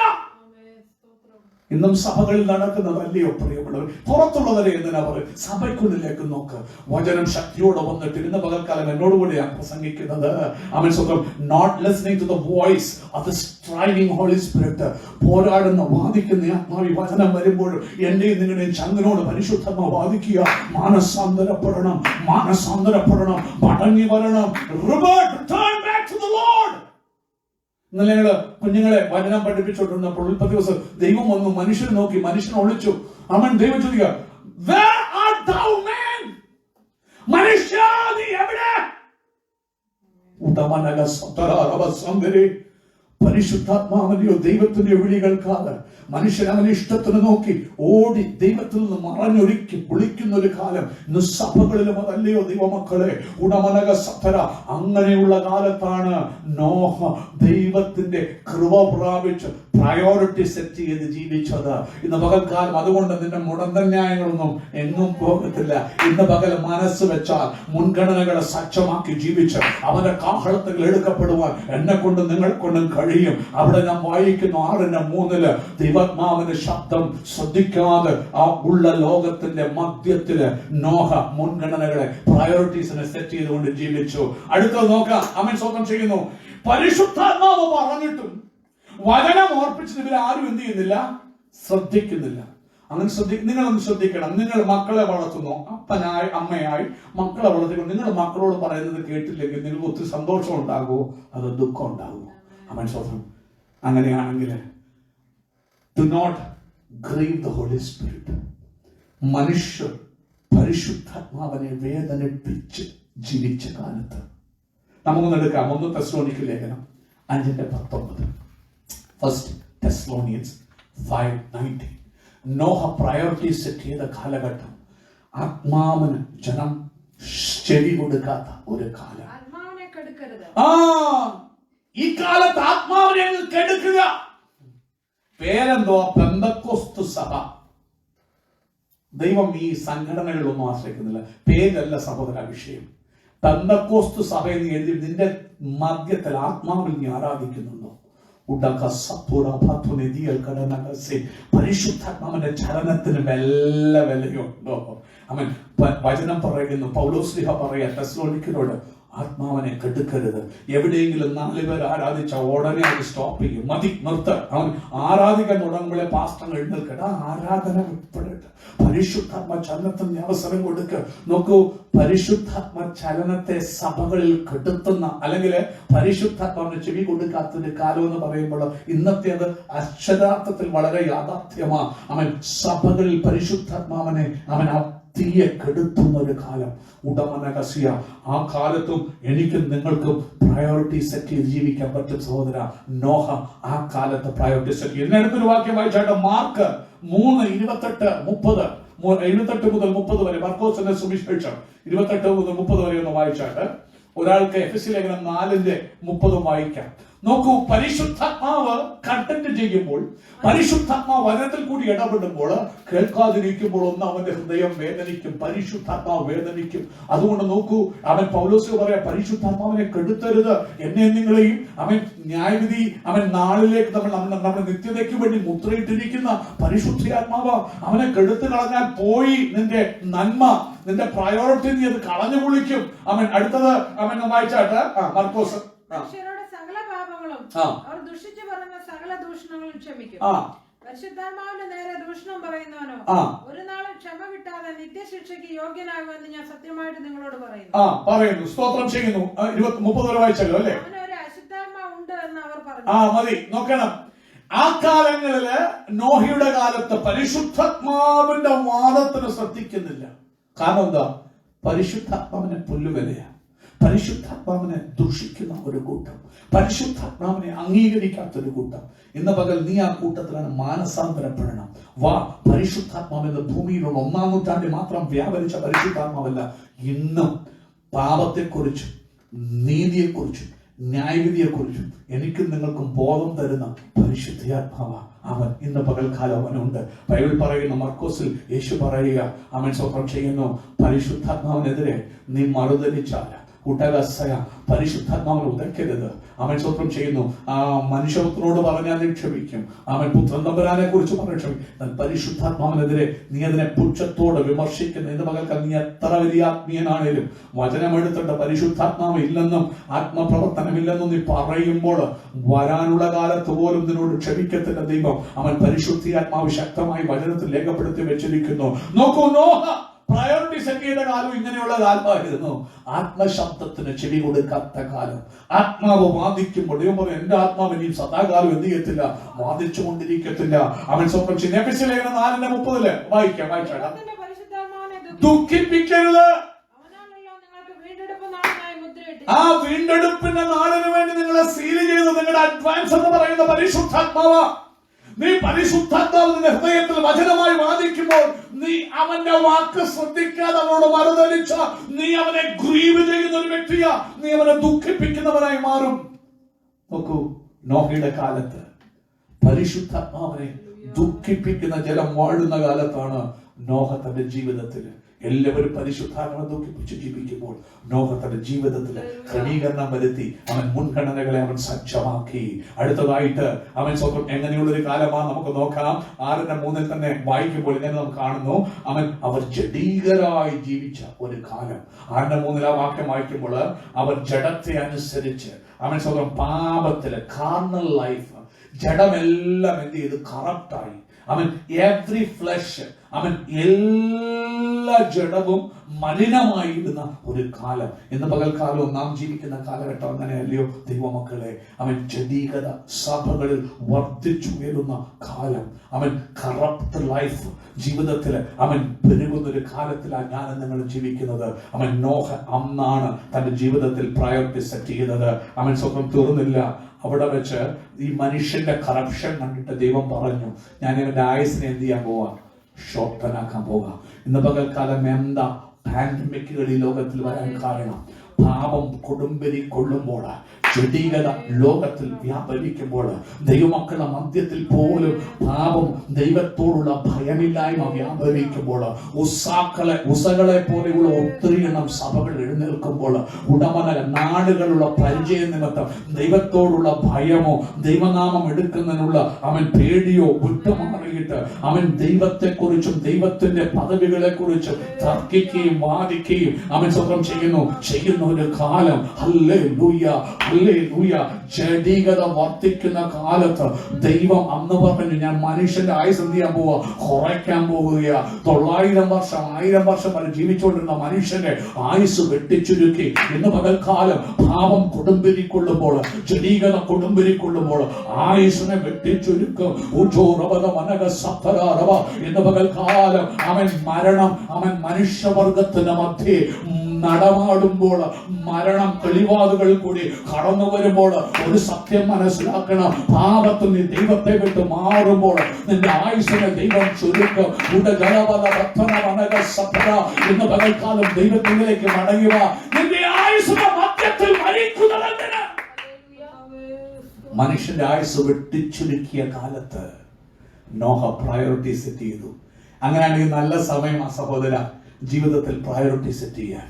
ഇന്നും സഭകളിൽ നടക്കുന്നതല്ലയോ പ്രിയമുള്ളവർ? പുറത്തുള്ളവരെ എന്തിനാ പറയും? സഭയ്ക്കുള്ളിലേക്ക് നോക്ക്. വചനം ശക്തിയോടെ വന്നിട്ട് ഇന്ന് പകൽക്കാലം എന്നോടുകൂടിയാണ് പ്രസംഗിക്കുന്നത്. അവൻ സ്വന്തം not listening to the voice of the striving Holy Spirit. പോരാടുന്ന വാദിക്കുന്ന ആത്മാവി വചനം വരുമ്പോഴും എന്റെയും നിങ്ങളുടെയും ചങ്ങനോട് പരിശുദ്ധാത്മാവ് വാദിക്കുക. മാനസാന്തരപ്പെടണം, മാനസാന്തരപ്പെടണം, മടങ്ങി വരണം. Return back to the Lord. ഇന്നലെ ഞങ്ങള് കുഞ്ഞുങ്ങളെ വചനം പഠിപ്പിച്ചോണ്ടിരുന്നപ്പോൾ ഉൽപ്പത്തി ദിവസം ദൈവം വന്നു, മനുഷ്യനെ നോക്കി, മനുഷ്യനെ ഒളിച്ചു. അവൻ ദൈവം ചോദിക്കുക, Where art thou, man? മനുഷ്യ നീ എവിടെ? പരിശുദ്ധാത്മാവിനെയോ ദൈവത്തിന്റെ വിളി കേൾക്കാതെ മനുഷ്യൻ അവന്റെ ഇഷ്ടത്തിന് നോക്കി ഓടി ദൈവത്തിൽ നിന്ന് മറഞ്ഞൊരുക്കി വിളിക്കുന്ന ഒരു കാലം ഇന്ന് സഭകളിലും അതല്ലയോ ദൈവമക്കളെ? ഉടമനക സഭര അങ്ങനെയുള്ള കാലത്താണ് നോഹ ദൈവത്തിന്റെ കൃപ പ്രാപിച്ച് പ്രയോറിറ്റി സെറ്റ് ചെയ്ത് ജീവിച്ചത്. ഇന്ന് പകൽക്കാലം അതുകൊണ്ട് നിന്റെ മുടന്തന്യായങ്ങളൊന്നും എങ്ങും പോകത്തില്ല. ഇന്ന് പകൽ മനസ്സ് വെച്ചാൽ മുൻഗണനകളെ സജ്ജമാക്കി ജീവിച്ച് അവന്റെ കാഹളത്തിൽ എടുക്കപ്പെടുവാൻ എന്നെ കൊണ്ട് നിങ്ങൾ കൊണ്ടും കഴിയും. അവിടെ ഞാൻ വായിക്കുന്നു 6:3 ദൈവാത്മാവിന്റെ ശബ്ദം ശ്രദ്ധിക്കാതെ ആ ഉള്ള ലോകത്തിന്റെ മധ്യത്തില് നോഹ മുൻഗണനകളെ പ്രയോറിറ്റീസിനെ സെറ്റ് ചെയ്തുകൊണ്ട് ജീവിച്ചു. അടുത്തത് നോക്കാം. ആമേൻ സ്തോത്രം ചെയ്യുന്നു. പരിശുദ്ധാത്മാവ് പറഞ്ഞിട്ടും വചനം ഓർപ്പിച്ചിട്ട് ഇവർ ആരും എന്ത് ചെയ്യുന്നില്ല? ശ്രദ്ധിക്കുന്നില്ല. അങ്ങനെ നിങ്ങളൊന്ന് ശ്രദ്ധിക്കണം. നിങ്ങൾ മക്കളെ വളർത്തുന്നു, അപ്പനായി അമ്മയായി മക്കളെ വളർത്തിക്കൊണ്ട് നിങ്ങൾ മക്കളോട് പറയുന്നത് കേട്ടില്ലെങ്കിൽ നിങ്ങൾക്ക് ഒത്തിരി സന്തോഷം ഉണ്ടാകുമോ അതോ ദുഃഖം ഉണ്ടാകുമോ? ആമേൻ സ്തോത്രം. അങ്ങനെയാണെങ്കിൽ do not grieve the Holy Spirit. മനുഷ്യർ പരിശുദ്ധാത്മാവിനെ വേദനിപ്പിച്ച് ജീവിച്ച കാലത്ത് നമുക്കൊന്ന് എടുക്കാം. 1 തെസ്സലോനിക്ക ലേഖനം 5:19. 1 Thessalonians 5:19. നോഹ പ്രയോറിറ്റി സെറ്റ് ചെയ്ത കാലഘട്ടം. ആത്മാവിന് ജനം ചെവി കൊടുക്കാത്ത ഒരു കാലം. ആത്മാവിനെ കെടുക്കരുത്. ഈ കാലത്ത് ആത്മാവിനെ കെടുക്കുക. പേരെന്തോ? പെന്തക്കോസ്തു സഭ. ദൈവം ഈ സംഘടനകളിലൊന്നും ആശ്രയിക്കുന്നില്ല. പേരല്ല സഹോദര വിഷയം. പെന്തക്കോസ്തു സഭ എന്ന് എഴുതി നിന്റെ മധ്യത്തിൽ ആത്മാവിൽ നീ ആരാധിക്കുന്നുണ്ടോ? പരിശുദ്ധാത്മാവിന്റെ ചലനത്തിന് വല്ല വിലയുണ്ടോ? അവൻ വചനം പറയുന്നു. പൗലോസ്ലിഹ പറയാ തെസ്സലോനിക്കരോട്, ആത്മാവിനെ കെടുക്കരുത്. എവിടെയെങ്കിലും 4 പേർ ആരാധിച്ച ഉടനെ അത് സ്റ്റോപ്പ് ചെയ്യും. മതി, നിർത്ത. അവൻ ആരാധിക്കാൻ തുടങ്ങുമ്പോഴേ പാസ്റ്റർ എഴുന്നേൽക്കട്ടെ. ആരാധന വിട്ടപ്പെടട്ടെ. പരിശുദ്ധാത്മ ചലനത്തിന് അവസരം കൊടുക്കുക. നോക്കൂ, പരിശുദ്ധാത്മ ചലനത്തെ സഭകളിൽ കെടുത്തുന്ന അല്ലെങ്കിൽ പരിശുദ്ധാത്മാവിന് ചെവി കൊടുക്കാത്തൊരു കാലം എന്ന് പറയുമ്പോൾ ഇന്നത്തെ അത് അക്ഷരാർത്ഥത്തിൽ വളരെ യാഥാർത്ഥ്യമാണ്. അവൻ സഭകളിൽ പരിശുദ്ധാത്മാവിനെ അവൻ തീയെ കെടുത്തുന്ന ഒരു കാലം. ഉടമനകസിയ ആ കാലത്തും എനിക്കും നിങ്ങൾക്കും പ്രയോറിറ്റി സെറ്റ് ചെയ്ത് ജീവിക്കാൻ പറ്റും സഹോദര. നോഹ ആ കാലത്ത് പ്രയോറിറ്റി സെറ്റ് ചെയ്തു. അടുത്തൊരു വാക്യം വായിച്ചാട്ട് മാർക്ക് 3:28-30 28 മുതൽ 30 വരെ മർക്കോസിന്റെ സുവിശേഷം 28 മുതൽ 30 വരെ ഒന്ന് വായിച്ചാട്ട് ഒരാൾക്ക് എഫെസ്യ ലേഖനം 4:30 വായിക്കാം. നോക്കൂ, പരിശുദ്ധാത്മാവ് കണ്ടന്റ് ചെയ്യുമ്പോൾ, പരിശുദ്ധാത്മാവ് വചനത്തിൽ കൂടി ഇടപെടുമ്പോൾ, കേൾക്കാതിരിക്കുമ്പോൾ ഒന്ന് അവന്റെ ഹൃദയം വേദനിക്കും. പരിശുദ്ധാത്മാവ് വേദനിക്കും. അതുകൊണ്ട് നോക്കൂ, അവൻ പൗലോസ് പറയാ, പരിശുദ്ധാത്മാവിനെ കെടുത്തരുത്. എന്നെ നിങ്ങളെയും അവൻ ന്യായവിധി അവൻ നാളിലേക്ക് നമ്മുടെ നിത്യതയ്ക്ക് വേണ്ടി മുദ്രയിട്ടിരിക്കുന്ന പരിശുദ്ധാത്മാവ് അവനെ കെടുത്തു കളഞ്ഞാൽ പോയി നിന്റെ നന്മ, നിന്റെ പ്രയോറിറ്റി നീ അത് കളഞ്ഞു കുളിക്കും. അവൻ അടുത്തത് അവൻ വായിച്ചാട്ട് മർക്കോസ് സകല പാപങ്ങളും അവർ ദുഷിച്ചു പറഞ്ഞ സകല ദൂഷണങ്ങളും ക്ഷമിക്കും. പരിശുദ്ധാത്മാവിന്റെ നേരെ ദൂഷണം പറയുന്നവനോ ഒരു നാളും ക്ഷമ കിട്ടാതെ നിത്യശിക്ഷയ്ക്ക് യോഗ്യനാകുമെന്ന് ഞാൻ സത്യമായിട്ട് നിങ്ങളോട് പറയുന്നു. സ്തോത്രം ചെയ്യുന്നു. 30 വരെ വായിച്ചല്ലോ അല്ലേ? അവനൊരു അശുദ്ധാത്മാവ് ഉണ്ട് എന്ന് അവർ പറഞ്ഞു. മതി, നോക്കണം. ആ കാലങ്ങളില് നോഹയുടെ കാലത്ത് പരിശുദ്ധാത്മാവിന്റെ വാദത്തിന് ശ്രദ്ധിക്കുന്നില്ല. കാരണം എന്താ? പരിശുദ്ധാത്മാവിനെ പുല്ലുവിലയാണ്. പരിശുദ്ധാത്മാവിനെ ദുഷിക്കുന്ന ഒരു കൂട്ടം, പരിശുദ്ധാത്മാവിനെ അംഗീകരിക്കാത്തൊരു കൂട്ടം. ഇന്ന് പകൽ നീ ആ കൂട്ടത്തിലാണ്. മാനസാന്തരപ്പെടണം. വാ, പരിശുദ്ധാത്മാവെന്ന് ഭൂമിയിലുള്ള 1-ാം നൂറ്റാണ്ടിൽ മാത്രം വ്യാപരിച്ച പരിശുദ്ധാത്മാവല്ല. ഇന്നും പാപത്തെക്കുറിച്ചും നീതിയെക്കുറിച്ചും ന്യായവിധിയെക്കുറിച്ചും എനിക്കും നിങ്ങൾക്കും ബോധം തരുന്ന പരിശുദ്ധാത്മാവ അവൻ. ഇന്ന് പകൽക്കാലം അവനുണ്ട്. ബൈബിൾ പറയുന്ന മർക്കോസിൽ യേശു പറയുക, അവൻ സ്വപ്നം ചെയ്യുന്നു, പരിശുദ്ധാത്മാവിനെതിരെ നീ മറുതലിച്ചാൽ കൂട്ടകസയ പരിശുദ്ധാത്മാവിനെ ഉദയ്ക്കരുത്. അവൻ സ്വപ്നം ചെയ്യുന്നു, ആ മനുഷ്യപുത്രനോട് പറഞ്ഞാൽ നീ ക്ഷമിക്കും. അവൻ പുത്രൻ തമ്പുരാനെ കുറിച്ച് പറഞ്ഞു ക്ഷമിക്കും. പരിശുദ്ധാത്മാവിനെതിരെ നീ അതിനെ പുച്ഛത്തോടെ വിമർശിക്കുന്നു. ഇന്ന് പകൽക്കാലം നീ എത്ര വലിയ ആത്മീയനാണേലും വചനമെടുത്തിട്ട് പരിശുദ്ധാത്മാവ് ഇല്ലെന്നും ആത്മപ്രവർത്തനമില്ലെന്നും നീ പറയുമ്പോൾ വരാനുള്ള കാലത്ത് പോലും നിന്നോട് ക്ഷമിക്കത്തില്ല ദൈവം. അവൻ പരിശുദ്ധാത്മാവ് ശക്തമായി വചനത്തിൽ രേഖപ്പെടുത്തി വെച്ചിരിക്കുന്നു. നോക്കൂ, നോഹ പ്രയോറിറ്റി സെറ്റ് ചെയ്ത കാലം ഇങ്ങനെയുള്ള കാലമായിരുന്നു. ആത്മശബ്ദത്തിന് ചെവി കൊടുക്കാത്ത കാലം. ആത്മാവ് വാദിക്കുമ്പോൾ ദൈവം പറയും, എന്റെ ആത്മാവ് ഇനിയും സദാകാലം എന്ത് ചെയ്യത്തില്ല, വാദിച്ചു കൊണ്ടിരിക്കത്തില്ല. അവൻ സ്വപ്നം ചെയ്യുന്നു. എഫെസ്യ ലേഖനം 4:30 വായിക്കാം. ദുഃഖിപ്പിക്കരുത്. ആ വീണ്ടെടുപ്പിന്റെ നാളിന് വേണ്ടി നിങ്ങളെ സീൽ ചെയ്ത് നിങ്ങളുടെ അഡ്വാൻസ് എന്ന് പറയുന്ന പരിശുദ്ധാത്മാവ്. നീ പരിശുദ്ധാത്മാവ് നിന്റെ ഹൃദയത്തിൽ വചനമായി വാദിക്കുമ്പോൾ നീ അവന്റെ വാക്ക് ശ്രദ്ധിക്കാതെ അവനോട് മറുതലിച്ച നീ അവനെ ഗ്രീവ് ചെയ്യുന്ന ഒരു വ്യക്തിയാ. നീ അവനെ ദുഃഖിപ്പിക്കുന്നവനായി മാറും. നോക്കൂ, നോഹയുടെ കാലത്ത് പരിശുദ്ധാത്മാവിനെ ദുഃഖിപ്പിക്കുന്ന ജലം വാഴുന്ന കാലത്താണ് നോഹ തന്റെ ജീവിതത്തിൽ എല്ലാവരും പരിശുദ്ധാത്മാവിനെ ദുഃഖിപ്പിച്ച് ജീവിക്കുമ്പോൾ നോഹ തന്റെ ജീവിതത്തിൽ ക്രമീകരണം വരുത്തി. അവൻ മുൻഗണനകളെ അവൻ സജ്ജമാക്കി. അടുത്തതായിട്ട് അവൻ സ്വന്തം എങ്ങനെയുള്ളൊരു കാലമാണ് നമുക്ക് നോക്കാം. 6:3 തന്നെ വായിക്കുമ്പോൾ ഇങ്ങനെ നമുക്ക് കാണുന്നു, അവർ ജഡീകരായി ജീവിച്ച ഒരു കാലം. 6:3 ആ വാക്യം വായിക്കുമ്പോൾ അവർ ജഡത്തെ അനുസരിച്ച് അവൻ സ്വന്തം പാപത്തില് കാർണൽ ലൈഫ്, ജഡമെല്ലാം എന്ത് ചെയ്ത് കറപ്റ്റായി. എവ്രി ഫ്ലഷ്, എല്ലാ ജഡവും മലിനമായിരുന്ന ഒരു കാലം. ഇന്ന് പകൽക്കാലവും നാം ജീവിക്കുന്ന കാലഘട്ടം അങ്ങനെയല്ലയോ ദൈവമക്കളെ? ജഡീകത സഭകളിൽ വർദ്ധിച്ചുയരുന്ന കാലം. കറപ്റ്റ് ലൈഫ് ജീവിതത്തിൽ പെരുകുന്ന ഒരു കാലത്തിലാണ് ഞാൻ നിങ്ങൾ ജീവിക്കുന്നത്. നോഹ അന്നാണ് തന്റെ ജീവിതത്തിൽ പ്രയോറിറ്റി സെറ്റ് ചെയ്തത്. സ്വന്തം തീർന്നില്ല. അവിടെ വെച്ച് ഈ മനുഷ്യന്റെ കറപ്ഷൻ കണ്ടിട്ട് ദൈവം പറഞ്ഞു, ഞാൻ ഇവന്റെ ആയുസിനെ എന്ത് ചെയ്യാൻ പോവാ? ഷോർട്ടനാക്കാൻ പോകാം. ഇന്ന് പകൽക്കാലം എന്താ പാൻഡമിക്കുകൾ ഈ ലോകത്തിൽ വരാൻ കാരണം? പാപം കൊടുമ്പിരി കൊള്ളുമ്പോൾ, ജഡീകത ലോകത്തിൽ വ്യാപരിക്കുമ്പോൾ, ദൈവമക്കളുടെ മധ്യത്തിൽ പോലും പാപം ദൈവത്തോടുള്ള ഭയമില്ലായ്മ വ്യാപരിക്കുമ്പോൾ, ഉസകളെ പോലെയുള്ള ഒത്തിരി എണ്ണം സഭകൾ എഴുന്നേൽക്കുമ്പോൾ, ഉടമന നാടുകളുള്ള പരിചയ നിമിത്തം ദൈവത്തോടുള്ള ഭയമോ ദൈവനാമം എടുക്കുന്നതിനുള്ള പേടിയോ വിട്ടുമാറിയിട്ട് ദൈവത്തെക്കുറിച്ചും ദൈവത്തിന്റെ പദവികളെ കുറിച്ചും തർക്കിക്കുകയും വാദിക്കുകയും സ്വന്തം ചെയ്യുന്ന ഒരു കാലം. Hallelujah, hallelujah. ജഡീകത വർദ്ധിക്കുന്ന കാലത്ത് ദൈവം അന്ന് പറഞ്ഞു, ഞാൻ മനുഷ്യന്റെ ആയുസ് എന്ത് ചെയ്യാൻ പോവാ? കുറയ്ക്കാൻ പോവുകയാ. 900 വർഷം 1000 വർഷം വരെ ജീവിച്ചുകൊണ്ടിരുന്ന മനുഷ്യന്റെ ആയുസ് വെട്ടിച്ചുരുക്കി. ഇന്ന് പകൽക്കാലം പാപം കൊടുമ്പിരിക്കൊള്ളുമ്പോൾ, ജഡീകത കൊടുമ്പിരിക്കൊള്ളുമ്പോൾ ആയുസിനെ വെട്ടിച്ചുരുക്കും. ഇന്ന് പകൽക്കാലം മരണം മനുഷ്യവർഗത്തിന്റെ മധ്യേ നടമാടുമ്പോൾ, മരണം തെളിവാതുകൾ കൂടി കടന്നു വരുമ്പോൾ ഒരു സത്യം മനസ്സിലാക്കണം. പാപത്തിൽ നീ ദൈവത്തെ വിട്ട് മാറുമ്പോൾ നിന്റെ ആയുസ്സിനെ ദൈവം ചുരുക്കും. ഇന്ന് പകൽക്കാലം ദൈവത്തിലേക്ക് മടങ്ങുക. നിന്റെ ആയുസ്സിന്റെ മധ്യത്തിൽ മരിക്കുന്നതെന്തിന്? മനുഷ്യന്റെ ആയുസ് വെട്ടിച്ചുരുക്കിയ കാലത്ത് നോഹ പ്രയോറിറ്റി സെറ്റ് ചെയ്തു. അങ്ങനെയാണെങ്കിൽ നല്ല സമയം ആ സഹോദര ജീവിതത്തിൽ പ്രയോറിറ്റി സെറ്റ് ചെയ്യാൻ,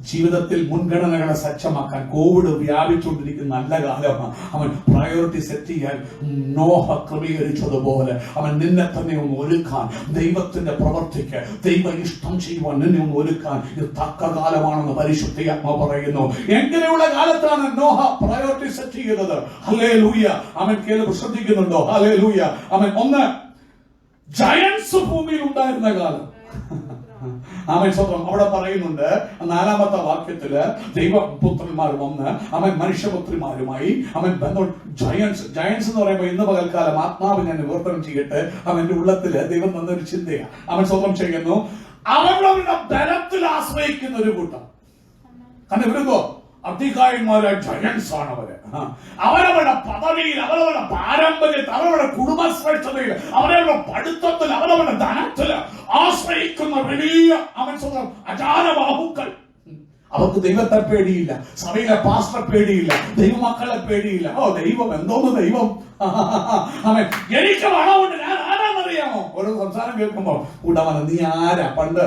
ജീവിതത്തിൽ മുൻഗണനകളെ സജ്ജമാക്കാൻ. കോവിഡ് വ്യാപിച്ചുകൊണ്ടിരിക്കുന്ന നല്ല കാലമാണ്. പ്രയോറിറ്റി സെറ്റ് ചെയ്യാൻ നോഹ ക്രമീകരിച്ചതുപോലെ നിന്നെ തന്നെ ഒന്ന് ഒരുക്കാൻ, ദൈവത്തിന്റെ പ്രവർത്തിക്ക് ദൈവ ഇഷ്ടം ചെയ്യുവാൻ നിന്നെ ഒന്ന് ഒരുക്കാൻ ഇത് തക്ക കാലമാണെന്ന് പരിശുദ്ധാത്മാവ് പറയുന്നു. എങ്ങനെയുള്ള കാലത്താണ് നോഹ പ്രയോറിറ്റി സെറ്റ് ചെയ്തത്? ഹല്ലേലൂയ. കേൾവ് ശ്രദ്ധിക്കുന്നുണ്ടോ? ഹല്ലേലൂയ. ഒന്ന്, ജയൻസ് ഭൂമിയിൽ ഉണ്ടായിരുന്ന കാലം. അവിടെ പറയുന്നുണ്ട് 4-ാമത്തെ വാക്യത്തില് ദൈവപുത്രന്മാർ വന്ന് മനുഷ്യപുത്രിമാരുമായി ജയൻസ് എന്ന് പറയുമ്പോൾ ഇന്ന് പകൽക്കാലം ആത്മാവ് ഞാൻ വിവർത്തനം ചെയ്യട്ടെ. അവന്റെ ഉള്ളത്തില് ദൈവം തന്നൊരു ചിന്തയാണ്. സ്വന്തം ചെയ്യുന്നു, അവരവരുടെ ബലത്തിൽ ആശ്രയിക്കുന്ന ഒരു കൂട്ടം. കണ്ടുവരുമ്പോ അധികാരിമാരെ ജയൻസ് ആണ് അവര്. അവരവരുടെ പദവിയിൽ, അവരവരുടെ പാരമ്പര്യത്തിൽ, അവരവരുടെ കുടുംബശ്രേഷ്ഠതയിൽ, അവരവരുടെ പഠിത്തത്തിൽ, അവരവരുടെ ധനത്തിൽ ആശ്രയിക്കുന്ന വലിയ അജാനബാഹുക്കൾ. അവർക്ക് ദൈവത്തെ പേടിയില്ല, സഭയിലെ പാസ്റ്ററെ പേടിയില്ല, ദൈവമക്കളെ പേടിയില്ല. ദൈവം എന്തോന്ന് ദൈവം? എനിക്ക് പണമുണ്ട്, ഞാൻ ആരാന്നറിയാമോ? ഓരോ സംസാരം കേൾക്കുമ്പോ കൂട്ടവന നീ ആരാ? പണ്ട്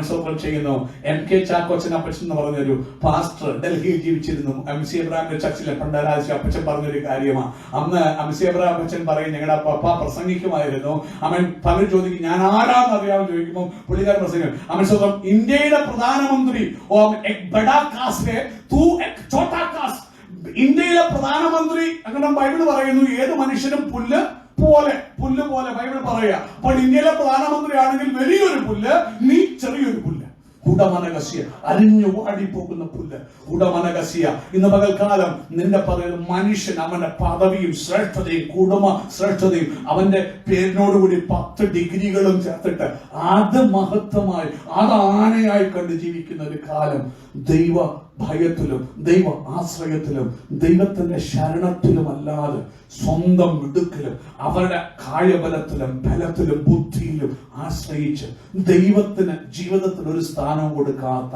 സ്വന്തം ചെയ്യുന്നു. MK ചാക്കോച്ചൻ അപ്പച്ചൻ എന്ന് പറഞ്ഞൊരു പാസ്റ്റർ ഡൽഹിയിൽ ജീവിച്ചിരുന്നു. MC എബ്രഹാമിന്റെ ചർച്ചിലെ പണ്ടാരാശി അപ്പച്ചൻ പറഞ്ഞൊരു കാര്യമാണ്. അന്ന് MC എബ്രഹാം അപ്പച്ചൻ പറയും, ഞങ്ങളുടെ പപ്പ പ്രസംഗിക്കുമായിരുന്നു. പലരും ചോദിക്കും ഞാൻ ആരാന്ന് അറിയാമെന്ന് ചോദിക്കുമ്പോൾ പുള്ളിക്കാരൻ പ്രസംഗിക്കും. സ്വന്തം ഇന്ത്യയുടെ പ്രധാനമന്ത്രി ഇന്ത്യയിലെ പ്രധാനമന്ത്രി അങ്ങനെ ബൈബിള് പറയുന്നു. ഏത് മനുഷ്യനും പുല്ല് പോലെ ബൈബിൾ പറയുക. അപ്പോൾ ഇന്ത്യയിലെ പ്രധാനമന്ത്രി ആണെങ്കിൽ വലിയൊരു പുല്ല്, നീ ചെറിയൊരു പുല്ല്. ഉടമനകസ്യ, അരിഞ്ഞു വാടിപ്പോകുന്ന പുല്ല്. ഉടമനകസ്യ, ഇന്ന് പകൽക്കാലം നിന്റെ പറയുന്ന മനുഷ്യൻ അവന്റെ പദവിയും ശ്രേഷ്ഠതയും കുടുംബ ശ്രേഷ്ഠതയും അവന്റെ പേരിനോടുകൂടി 10 ഡിഗ്രികളും ചേർത്തിട്ട് അത് മഹത്വമായി അത് ആനയായി കണ്ട് ജീവിക്കുന്ന ഒരു കാലം. ദൈവ ഭയത്തിലും ദൈവ ആശ്രയത്തിലും ദൈവത്തിന്റെ ശരണത്തിലും അല്ലാതെ സ്വന്തം മിടുക്കിലും അവരുടെ കായബലത്തിലും ബലത്തിലും ബുദ്ധിയിലും ആശ്രയിച്ച് ദൈവത്തിന് ജീവിതത്തിൽ ഒരു സ്ഥാനം കൊടുക്കാത്ത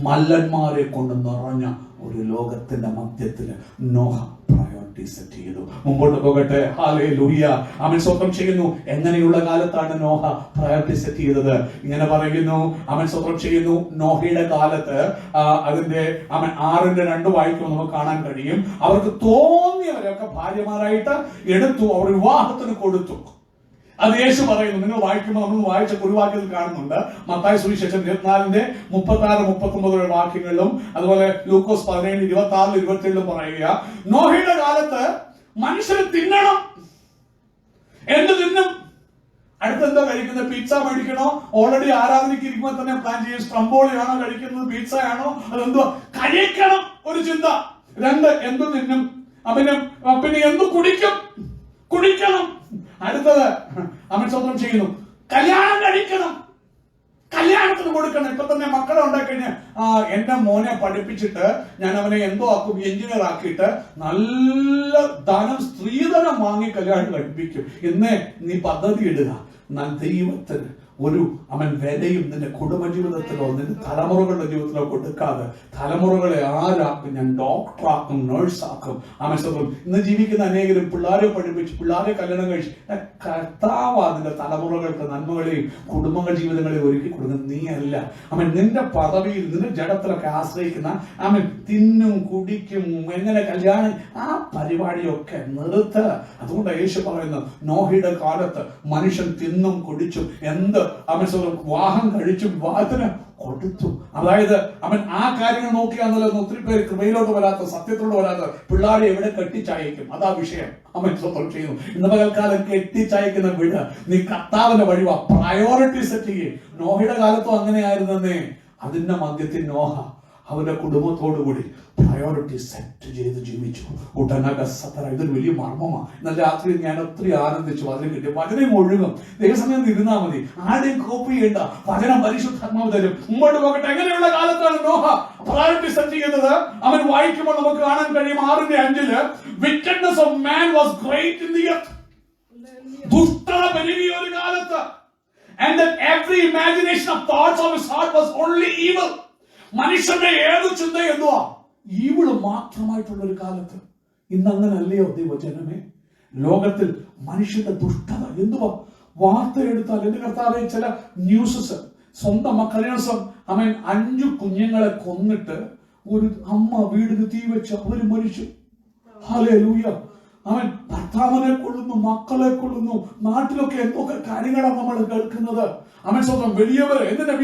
മല്ലന്മാരെ കൊണ്ട് നിറഞ്ഞ ഒരു ലോകത്തിന്റെ മധ്യത്തില് നോഹ പ്രയോറിറ്റി സെറ്റ് ചെയ്തു. മുമ്പോട്ട് പോകട്ടെ. ഹല്ലേലൂയ. അവൻ സ്വന്തം ചെയ്യുന്നു. എങ്ങനെയുള്ള കാലത്താണ് നോഹ പ്രയോറിറ്റി സെറ്റ് ചെയ്തത്? ഇങ്ങനെ പറയുന്നു, അവൻ സ്വന്തം ചെയ്യുന്നു. നോഹയുടെ കാലത്ത് അതിന്റെ അവൻ 6:2 വായിക്കുമ്പോൾ നമുക്ക് കാണാൻ കഴിയും. അവർക്ക് തോന്നിയവരൊക്കെ ഭാര്യമാരായിട്ട് എടുത്തു, അവർ വിവാഹത്തിന് കൊടുത്തു. അത് യേശു പറയുന്നു. നിങ്ങൾ വായിക്കുമ്പോൾ നമ്മൾ വായിച്ച കുറിവാക്യത്തിൽ കാണുന്നുണ്ട്. മത്തായി സുവിശേഷം 24:36-39 വാക്യങ്ങളിലും അതുപോലെ ലൂക്കോസ് 17:26-27 പറയുക, നോഹയുടെ കാലത്ത് മനുഷ്യർ തിന്നണം. എന്ത് തിന്നും? അടുത്തെന്താ കഴിക്കുന്നത്? പിസ്സ മേടിക്കണോ? ഓൾറെഡി ആരാധനയ്ക്ക് ഇരിക്കുമ്പോൾ തന്നെ പ്ലാൻ ചെയ്യും. സ്ട്രംബോളിയാണോ കഴിക്കുന്നത്? പിസ്സ ആണോ? അതെന്തോ കഴിക്കണം ഒരു ചിന്ത. 2 എന്ത് തിന്നും? പിന്നെ എന്ത് കുടിക്കണം. അടുത്തത് അവൻ സ്വന്തം ചെയ്യുന്നു. കല്യാണം കഴിക്കണം, കല്യാണത്തിന് കൊടുക്കണം. ഇപ്പൊ തന്നെ മക്കളെ ഉണ്ടാക്കഴിഞ്ഞ് എന്റെ മോനെ പഠിപ്പിച്ചിട്ട് ഞാൻ അവനെ എന്തോ ആക്കും, എഞ്ചിനീയർ ആക്കിയിട്ട് നല്ല ധനം സ്ത്രീധനം വാങ്ങി കല്യാണം കഴിപ്പിക്കും. ഇന്ന് നീ പദ്ധതി ഇടുക. ദൈവത്തിന് ഒരു അവൻ വിലയും നിന്റെ കുടുംബജീവിതത്തിലോ നിന്റെ തലമുറകളുടെ ജീവിതത്തിലോ കൊടുക്കാതെ തലമുറകളെ ആരാക്കും? ഞാൻ ഡോക്ടറാക്കും, നേഴ്സാക്കും. അവൻ സ്വന്തം ഇന്ന് ജീവിക്കുന്ന അനേകരും പിള്ളേരെ പഠിപ്പിച്ച് പിള്ളേരെ കല്യാണം കഴിച്ച് കർത്താവ് അതിന്റെ തലമുറകൾക്ക് നന്മകളെയും കുടുംബങ്ങൾ ജീവിതങ്ങളെയും ഒരുക്കി കൊടുക്കുന്ന നീ അല്ല. അവൻ നിന്റെ പദവിയിൽ നിന്റെ ജഡത്തിലൊക്കെ ആശ്രയിക്കുന്ന അവൻ തിന്നും കുടിക്കും എങ്ങനെ കല്യാണം ആ പരിപാടിയൊക്കെ നിർത്ത്. അതുകൊണ്ട് യേശു പറയുന്നു, നോഹയുടെ കാലത്ത് മനുഷ്യൻ തിന്നും കുടിച്ചും എന്ത് അവൻ വിവാഹം കഴിച്ചു, വിവാഹത്തിന് കൊടുത്തു. അതായത് അവൻ ആ കാര്യങ്ങൾ നോക്കിയാന്നല്ലോ ഒത്തിരി പേര് കൃപയിലോട്ട് വരാത്ത, സത്യത്തിലോട്ട് വരാത്ത പിള്ളേരെ എവിടെ കെട്ടിച്ചയക്കും? അതാ വിഷയം. അവൻ സ്വന്തം ചെയ്യുന്നു. ഇന്ന് പകൽക്കാലം കെട്ടിച്ചയക്കുന്ന വിട നീ കർത്താവിന്റെ വഴിവാ. പ്രയോറിറ്റി സെറ്റ് ചെയ്യേ. നോഹയുടെ കാലത്തും അങ്ങനെയായിരുന്നേ. അതിന്റെ മധ്യത്തിൽ നോഹ അവരുടെ കുടുംബത്തോടുകൂടി പ്രയോറിറ്റി സെറ്റ് ചെയ്ത് ജീവിച്ചു. ഇതൊരു വലിയ മർമ്മമാണ്. എന്നാൽ രാത്രി ഞാൻ ഒത്തിരി ആനന്ദിച്ചു. വചനം കിട്ടി, വചനം ഒഴുകും. ദൈവസമയം ഇരുന്നാൽ മതി, ആരെയും കോപ്പി ചെയ്യണ്ട. വചനം പരിശുദ്ധാത്മാവ് തരും. മുമ്പോട്ട് പോകട്ടെ. എങ്ങനെയുള്ള കാലത്താണ് നോഹ പ്രയോറിറ്റി സെറ്റ് ചെയ്യുന്നത്? അവൻ വായിക്കുമ്പോൾ നമുക്ക് കാണാൻ കഴിയും 6:5 wickedness of man was great in the earth. ദുഷ്ടത പെരുകിയ ഒരു കാലത്ത്. And that every imagination of thoughts of his heart was only evil. മനുഷ്യന്റെ ഏത് ചിന്ത എന്തുവാ? ഈവിള് മാത്രമായിട്ടുള്ള ഒരു കാലത്ത്. ഇന്ന് അങ്ങനെ അല്ലയോ ദൈവജനമേ? ലോകത്തിൽ മനുഷ്യന്റെ ദുഷ്ടത എന്തുവാ? വാർത്ത എടുത്താൽ എന്റെ കർത്താവേ, ചില ന്യൂസസ് സ്വന്തം മക്കളെ അവൻ 5 കുഞ്ഞുങ്ങളെ കൊന്നിട്ട് ഒരു അമ്മ വീടിന് തീ വെച്ച് അവര് മരിച്ചു. ഹല്ലേലൂയ. അവൻ ഭർത്താവിനെ കൊള്ളുന്നു, മക്കളെ കൊള്ളുന്നു. നാട്ടിലൊക്കെ എന്തൊക്കെ കാര്യങ്ങളാണ് നമ്മൾ കേൾക്കുന്നത്. അവൻ സ്വന്തം വലിയവര് എന്തിന്റെ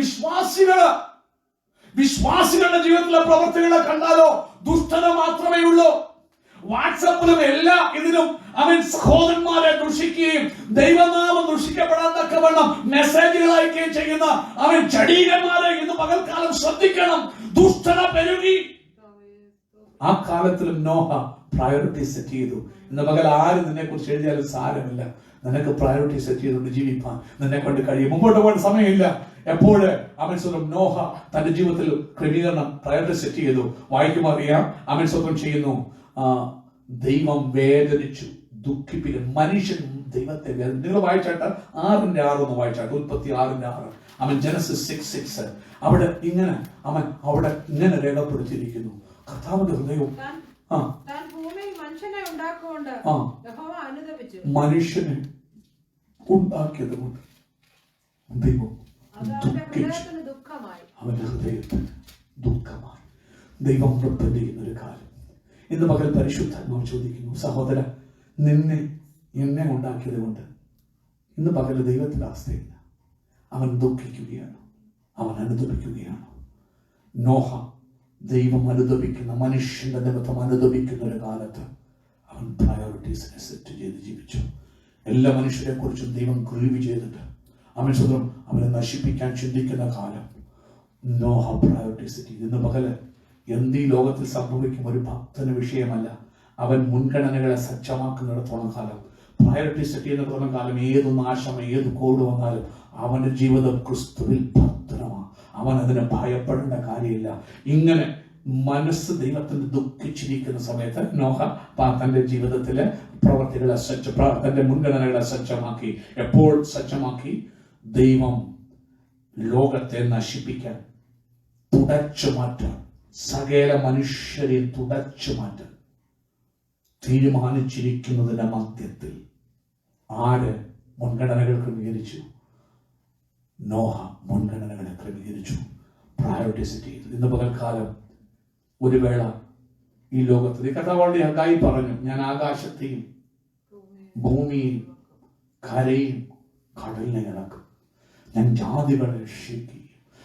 വിശ്വാസികളുടെ ജീവിതത്തിലെ പ്രവർത്തികളെ കണ്ടാലോ ദുഷ്ടത മാത്രമേ ഉള്ളൂ. വാട്സപ്പിലും എല്ലാ ഇതിലും അവൻ സഹോദരന്മാരെ ദുഷിക്കുകയും ദൈവനാമം ദുഷിക്കപ്പെടാൻ തക്കവണ്ണം മെസ്സേജുകൾ അയക്കുകയും ചെയ്യുന്ന അവൻ ചടീകന്മാരെ ഇന്ന് പകൽക്കാലം ശ്രദ്ധിക്കണം. ദുഷ്ടത പെരുകി. ആ കാലത്തിലും നോഹ പ്രയോറിറ്റി സെറ്റ് ചെയ്തു. ഇന്ന് പകൽ ആര് നിന്നെ കുറിച്ച് എഴുതിയാലും സാരമില്ല, നിനക്ക് പ്രയോറിറ്റി സെറ്റ് ചെയ്തുകൊണ്ട് ജീവിക്കാൻ നിന്നെ കൊണ്ട് കഴിയും. മുമ്പോട്ട് പോകാൻ സമയമില്ല. എപ്പോഴ് അവൻ സ്വന്തം നോഹ തന്റെ ജീവിതത്തിൽ ക്രമീകരണം പ്രയോറിറ്റി സെറ്റ് ചെയ്തു. വായിക്കുമ്പോൾ അറിയാം അവൻ സ്വന്തം ചെയ്യുന്നു. ദൈവം വേദനിച്ചു, ദുഃഖിപ്പിക്കും. മനുഷ്യൻ ദൈവത്തെ വേദന. നിങ്ങൾ വായിച്ചാട്ട് 6:6 ഒന്ന് വായിച്ചാട്ട്. ഉൽപ്പത്തി 6:6. അവൻ ജനസിസ് 6:6 അവിടെ ഇങ്ങനെ അവൻ അവിടെ ഇങ്ങനെ രേഖപ്പെടുത്തിയിരിക്കുന്നു. കർത്താവിന്റെ ഹൃദയവും മനുഷ്യനെ ഉണ്ടാക്കിയത് കൊണ്ട് ദൈവം അവന്റെ ഹൃദയത്തിന് ദുഃഖമായി. ദൈവം റിപ്പന്റ് ചെയ്യുന്ന ഒരു കാലം. ഇന്ന് പകൽ പരിശുദ്ധാത്മാവ് ചോദിക്കുന്നു, സഹോദര, എന്നെ ഉണ്ടാക്കിയത് കൊണ്ട് ഇന്ന് പകൽ ദൈവത്തിന്റെ അവസ്ഥയില്ല. അവൻ ദുഃഖിക്കുകയാണ്, അവൻ അനുദപിക്കുകയാണ്. നോഹ ദൈവം അനുദപിക്കുന്ന, മനുഷ്യന്റെ നിമിത്തം അനുദപിക്കുന്ന ഒരു കാലത്ത് അവൻ പ്രയോറിറ്റീസിനെ സെറ്റ് ചെയ്ത് ജീവിച്ചു. എല്ലാ മനുഷ്യരെ കുറിച്ചും ദൈവം ഗ്രീവ് ചെയ്തിട്ട് അവൻ സ്വന്തം അവനെ നശിപ്പിക്കാൻ ചിന്തിക്കുന്ന കാലം നോഹ പ്രയോറിറ്റി സെറ്റ് ചെയ്തു. ഇന്ന് പകല് എന്ത് ഈ ലോകത്തിൽ സംഭവിക്കും ഒരു ഭക്തന് വിഷയമല്ല. അവൻ മുൻഗണനകളെ സജ്ജമാക്കുന്നിടത്തോളം കാലം, പ്രയോറിറ്റി സെറ്റ് ചെയ്യുന്നിടത്തോളം കാലം, ഏത് നാശം ഏത് കോട് വന്നാലും അവന്റെ ജീവിതം ക്രിസ്തുവിൽ ഭദ്രമാണ്. അവൻ അതിനെ ഭയപ്പെടേണ്ട കാര്യമില്ല. ഇങ്ങനെ മനസ്സ് ദൈവത്തിന് ദുഃഖിച്ചിരിക്കുന്ന സമയത്ത് നോഹ തന്റെ ജീവിതത്തിലെ പ്രവർത്തികളെ തന്റെ മുൻഗണനകളെ സജ്ജമാക്കി. എപ്പോൾ സജ്ജമാക്കി? ദൈവം ലോകത്തെ നശിപ്പിക്കാൻ, തുടച്ചു മാറ്റാൻ, സകല മനുഷ്യരെ തുടച്ചു മാറ്റാൻ തീരുമാനിച്ചിരിക്കുന്നതിന്റെ മധ്യത്തിൽ ആര് മുൻഗണനകൾ ക്രമീകരിച്ചു? നോഹ മുൻഗണനകളെ ക്രമീകരിച്ചു, പ്രയോറിറ്റി സെറ്റ് ചെയ്തു. ഇന്ന് പകൽക്കാലം ഒരു വേള ഈ ലോകത്തിൽ കഥാവാളുടെ അകായി പറഞ്ഞു, ഞാൻ ആകാശത്തെയും ഭൂമിയും കരയും കടലിനെ ഇളക്കും, ഞാൻ ജാതികളെ രക്ഷിക്കുകയും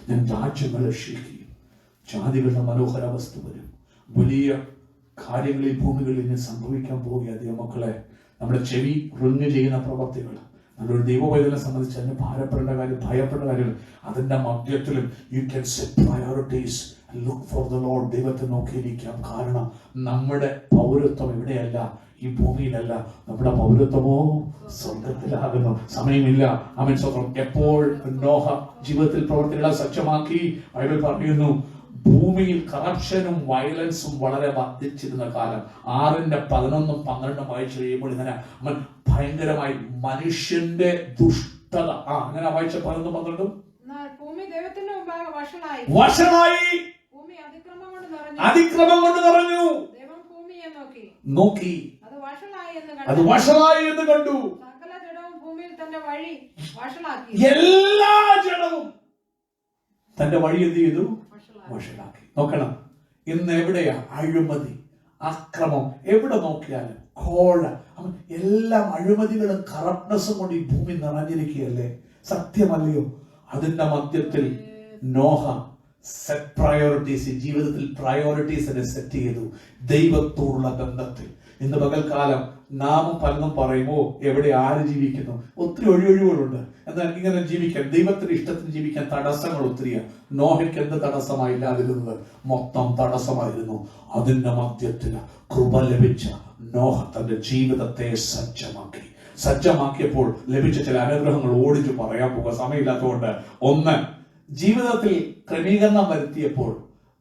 ഞാൻ രാജ്യങ്ങളെ രക്ഷിക്കുകയും. ജാതികളുടെ മനോഹര വസ്തു വരും. വലിയ കാര്യങ്ങളിൽ ഭൂമികളിൽ ഇനി സംഭവിക്കാൻ പോവുക ദൈവമക്കളെ. നമ്മുടെ ചെവി റിങ് ചെയ്യുന്ന പ്രവർത്തികൾ, നല്ലൊരു ദൈവവൈദ്യനെ സംബന്ധിച്ച് അതിന് ഭാരപ്പെടേണ്ട കാര്യം, ഭയപ്പെടേണ്ട കാര്യം, അതിന്റെ മധ്യത്തിലും you can set priorities, look for the Lord. ദൈവത്തെ നോക്കിയിരിക്കാം. കാരണം നമ്മുടെ പൗരത്വം ഇവിടെയല്ല, ഈ ഭൂമിയിലല്ല. നമ്മുടെ പൗരത്വമോ സ്വർഗത്തിലാകുന്നു. സമയമില്ല. ആമേൻ, സ്തോത്രം. എപ്പോൾ നോഹ ജീവിതത്തിൽ പ്രവർത്തികളെ സജ്ജമാക്കി, ബൈബിൾ പറയുന്നു ഭൂമിയിൽ കറപ്ഷനും വയലൻസും വളരെ വർദ്ധിച്ചിരുന്ന കാലം. 6:11-12 വായിച്ചു കഴിയുമ്പോൾ ഇങ്ങനെ അവൻ ഭയങ്കരമായി മനുഷ്യന്റെ ദുഷ്ടത. അങ്ങനെ വായിച്ച 11-12 ഭൂമി ദൈവത്തിന്റെ മുമ്പാകെ വഷളായി, ഭൂമി അതിക്രമം കൊണ്ട് നിറഞ്ഞു. ദൈവം ഭൂമിയെ നോക്കി അത് വഷളായി എന്ന് കണ്ടു. സകല ജഡവും ഭൂമിയിൽ തന്റെ വഴി വഷളാക്കി. എല്ലാ ജഡവും തന്റെ വഴി എന്ത് ചെയ്തു? വഷളാക്കി. നോക്കണം, ഇന്ന് എവിടെയാ അഴിമതി, അക്രമം? എവിടെ നോക്കിയാലും കോഴ, എല്ലാം അഴിമതികളും കറപ്റ്റ്നെസ്സും കൊണ്ട് ഈ ഭൂമി നിറഞ്ഞിരിക്കുകയല്ലേ? സത്യമല്ലയോ? അതിന്റെ മധ്യത്തിൽ നോഹ സെറ്റ് പ്രയോറിറ്റീസ്, ജീവിതത്തിൽ പ്രയോറിറ്റീസിനെ സെറ്റ് ചെയ്തു. ദൈവത്തോടുള്ള ബന്ധത്തിൽ. ഇന്ന് പകൽക്കാലം നാം പലതും പറയുമ്പോ എവിടെ ആര് ജീവിക്കുന്നു? ഒത്തിരി ഒഴിവുകളുണ്ട്. എന്നാൽ ഇങ്ങനെ ജീവിക്കാൻ, ദൈവത്തിന്റെ ഇഷ്ടത്തിന് ജീവിക്കാൻ തടസ്സങ്ങൾ ഒത്തിരിയാണ്. നോഹയ്ക്ക് എന്ത് തടസ്സമായില്ലാതിരുന്നത്? മൊത്തം തടസ്സമായിരുന്നു. അതിന്റെ മധ്യത്തിൽ കൃപ ലഭിച്ച നോഹ തന്റെ ജീവിതത്തെ സജ്ജമാക്കിയപ്പോൾ ലഭിച്ച ചില അനുഗ്രഹങ്ങൾ ഓടിച്ചു പറയാൻ പോകുക, സമയമില്ലാത്തതുകൊണ്ട്. ഒന്ന്, ജീവിതത്തിൽ ക്രമീകരണം വരുത്തിയപ്പോൾ,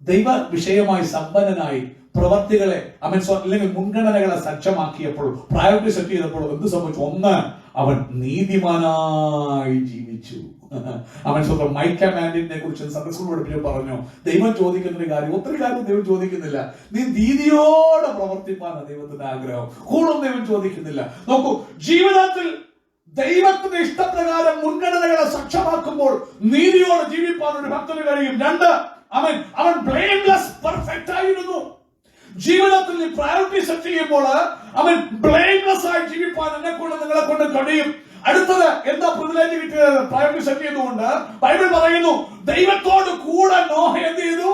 ദൈവ വിഷയമായി സമ്പന്നനായി, പ്രവർത്തികളെ അല്ലെങ്കിൽ മുൻഗണനകളെ സജ്ജമാക്കിയപ്പോൾ, പ്രയോറിറ്റി സെറ്റ് ചെയ്തപ്പോൾ എന്ത് സംഭവിച്ചു? ഒന്ന്, അവൻ നീതിമാനായി ജീവിച്ചു. അവൻ സ്വന്തം മൈക്ക മാൻഡിനെ കുറിച്ച് സൺഡേ സ്കൂൾ പഠിപ്പിച്ചു പറഞ്ഞു, ദൈവം ചോദിക്കുന്ന കാര്യം, ഒത്തിരി കാര്യം ദൈവം ചോദിക്കുന്നില്ല. നീ നീതിയോടെ പ്രവർത്തിപ്പാണ് ദൈവത്തിന്റെ ആഗ്രഹം. കൂടുതൽ ദൈവം ചോദിക്കുന്നില്ല. നോക്കൂ, ജീവിതത്തിൽ ദൈവത്തിന്റെ ഇഷ്ടപ്രകാരം മുൻഗണനകളെ സജ്ജമാക്കുമ്പോൾ നീതിയോടെ ജീവിപ്പാൻ ഒരു ഭക്തന് കഴിയും. രണ്ട്, അവൻ ബ്ലെയിംലെസ്, പെർഫെക്റ്റ് ആയിരുന്നു. ജീവിതത്തിൽ പ്രയോറിറ്റി സെറ്റ് ചെയ്യുമ്പോൾ അവൻ ബ്ലെയിംലെസ് ആയി ജീവിപ്പാൻ എന്നെ കൊണ്ട് നിങ്ങളെ കൊണ്ട് കഴിയും. അടുത്തത് എന്താ പ്രിവിലേജ് കിട്ടിയത്? പ്രയോറിറ്റി സെറ്റ് ചെയ്തുകൊണ്ട് ബൈബിൾ പറയുന്നു, ദൈവത്തോട് കൂടെ നോഹ എന്ത് ചെയ്തു?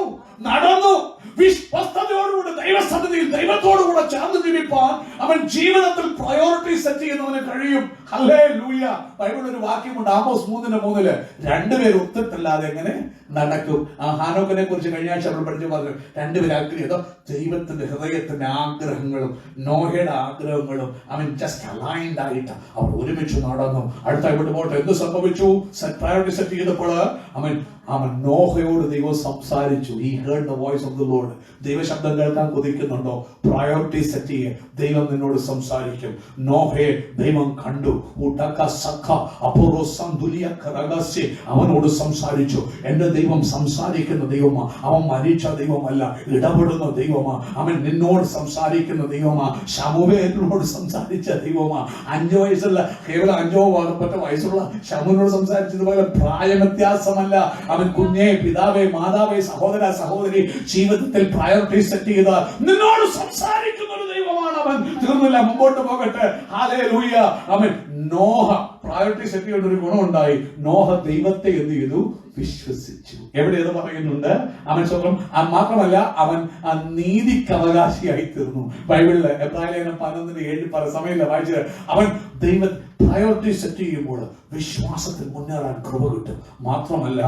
നടന്നു. വിശ്വസ്തയോടുകൂടി ദൈവസന്നിധിയിൽ ദൈവത്തോടുകൂടെ ചേർന്ന് ജീവിപ്പാൻ അവൻ ജീവിതത്തിൽ പ്രയോറിറ്റി സെറ്റ് ചെയ്യുന്നവന് കഴിയും. ഹല്ലേലൂയ. ബൈബിൾ ഒരു വാക്യമുണ്ട്, ആമോസ് 3:3, രണ്ടുപേർ ഒത്തിട്ടല്ലാതെ എങ്ങനെ നടക്കും? ഹാനോക്കിനെ കുറിച്ച് കഴിഞ്ഞ ആഴ്ച നമ്മൾ പഠിച്ചു പറഞ്ഞു. രണ്ടുപേരും ആഗ്രഹിച്ചോ ദൈവത്തിന്റെ ഹൃദയത്തിന്റെ ആഗ്രഹങ്ങളും നോഹയുടെ ആഗ്രഹങ്ങളും അവൻ ജസ്റ്റ് അലൈൻഡ് ആയിട്ട് അവർ ഒരുമിച്ച് നടന്നു. അടുത്ത ഇവിടെ പോട്ടെ, എന്ത് സംഭവിച്ചു? പ്രയോറിറ്റി സെറ്റ് ചെയ്തപ്പോൾ അവൻ നോഹയോട് ദൈവം സംസാരിച്ചു. He heard the voice of the Lord. ദൈവശബ്ദം കേൾക്കാൻ കൊതിക്കുന്നുണ്ടോ? പ്രയോറിറ്റി സെറ്റ് ചെയ്യേ, ദൈവം നിന്നോട് സംസാരിക്കും. നോഹയെ ദൈവം കണ്ടു. അവനോട് സംസാരിച്ചു. എന്റെ ദൈവം സംസാരിക്കുന്ന ദൈവമാ. അവൻ മരിച്ച ദൈവമല്ല, ഇടപെടുന്ന ദൈവമാ. അവൻ നിന്നോട് സംസാരിക്കുന്ന ദൈവമാ. ശമൂവേലിനോട് സംസാരിച്ച ദൈവമാ. 5 വയസ്സുള്ള, കേവലം 5 വയസ്സുള്ള ശമൂനോട് സംസാരിച്ചതുപോലെ പ്രായ വ്യത്യാസമല്ല. അവൻ കുഞ്ഞെ, പിതാവേ, മാതാവേ, സഹോദര, സഹോദരി, ജീവിതത്തിൽ പ്രയോറിറ്റി സെറ്റ് ചെയ്ത നിന്നോട് സംസാരിക്കുന്ന ഒരു ദൈവമാണ് അവൻ. തീർന്നില്ല, മുമ്പോട്ട് പോകട്ടെ. ഹല്ലേലൂയ. അവൻ നോഹ പ്രയോറിറ്റി സെറ്റ് ചെയ്യേണ്ട ഒരു ഗുണമുണ്ടായി. നോഹ ദൈവത്തെ എന്ത് ചെയ്തു? വിശ്വസിച്ചു. എവിടെ ഇത് പറയുന്നുണ്ട്? അവൻ സ്വന്തം മാത്രമല്ല, അവൻ നീതിക്ക് അവകാശിയായി തീർന്നു. ബൈബിളില് എബ്രായലേഖനം 11:7 പല സമയത്ത് വായിച്ചത്, അവൻ ദൈവ പ്രയോറിറ്റി സെറ്റ് ചെയ്യുമ്പോൾ വിശ്വാസത്തിൽ മുന്നേറാൻ കൃപ കിട്ടും. മാത്രമല്ല,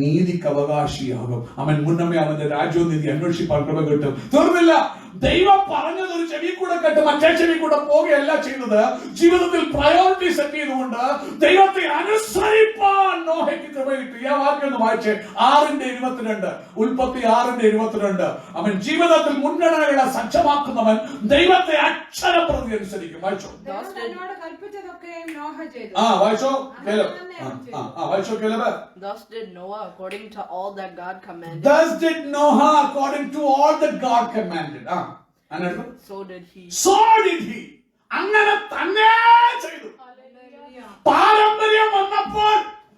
നീതിക്ക് അവകാശിയാകും. അവൻ മുന്നമേ അവന്റെ രാജ്യവും നീതി അന്വേഷിപ്പാൻ കൃപ കിട്ടും. തീർന്നില്ല. ദൈവം പറഞ്ഞത് ഒരു ചെവി കൂടെ കേട്ട് മറ്റേ ചെവി കൂടെ പോവുകയല്ല ചെയ്തത്. ജീവിതത്തിൽ പ്രയോറിറ്റി സെറ്റ് ചെയ്തുകൊണ്ട് ദൈവത്തെ അനുസരിപ്പാൻ നോഹയ്ക്ക് കൃപ കിട്ടി. ആ വാക്യം ഒന്ന് വായിച്ചേ. 6:22, ഉൽപ്പത്തി 6:22. അവൻ ജീവിതത്തിൽ മുൻഗണനകളെ സജ്ജമാക്കുന്നവൻ ദൈവത്തെ അക്ഷരപ്രതി അനുസരിക്കും. വായിച്ചോ. വായിച്ചോ വായിച്ചോ കേലബ്. Thus did Noah according to all that God commanded. Thus did Noah according to all that God commanded. So did he. So did he. അങ്ങനെ തന്നെ ചെയ്തു. പാരമ്പര്യം വന്നപ്പോൾ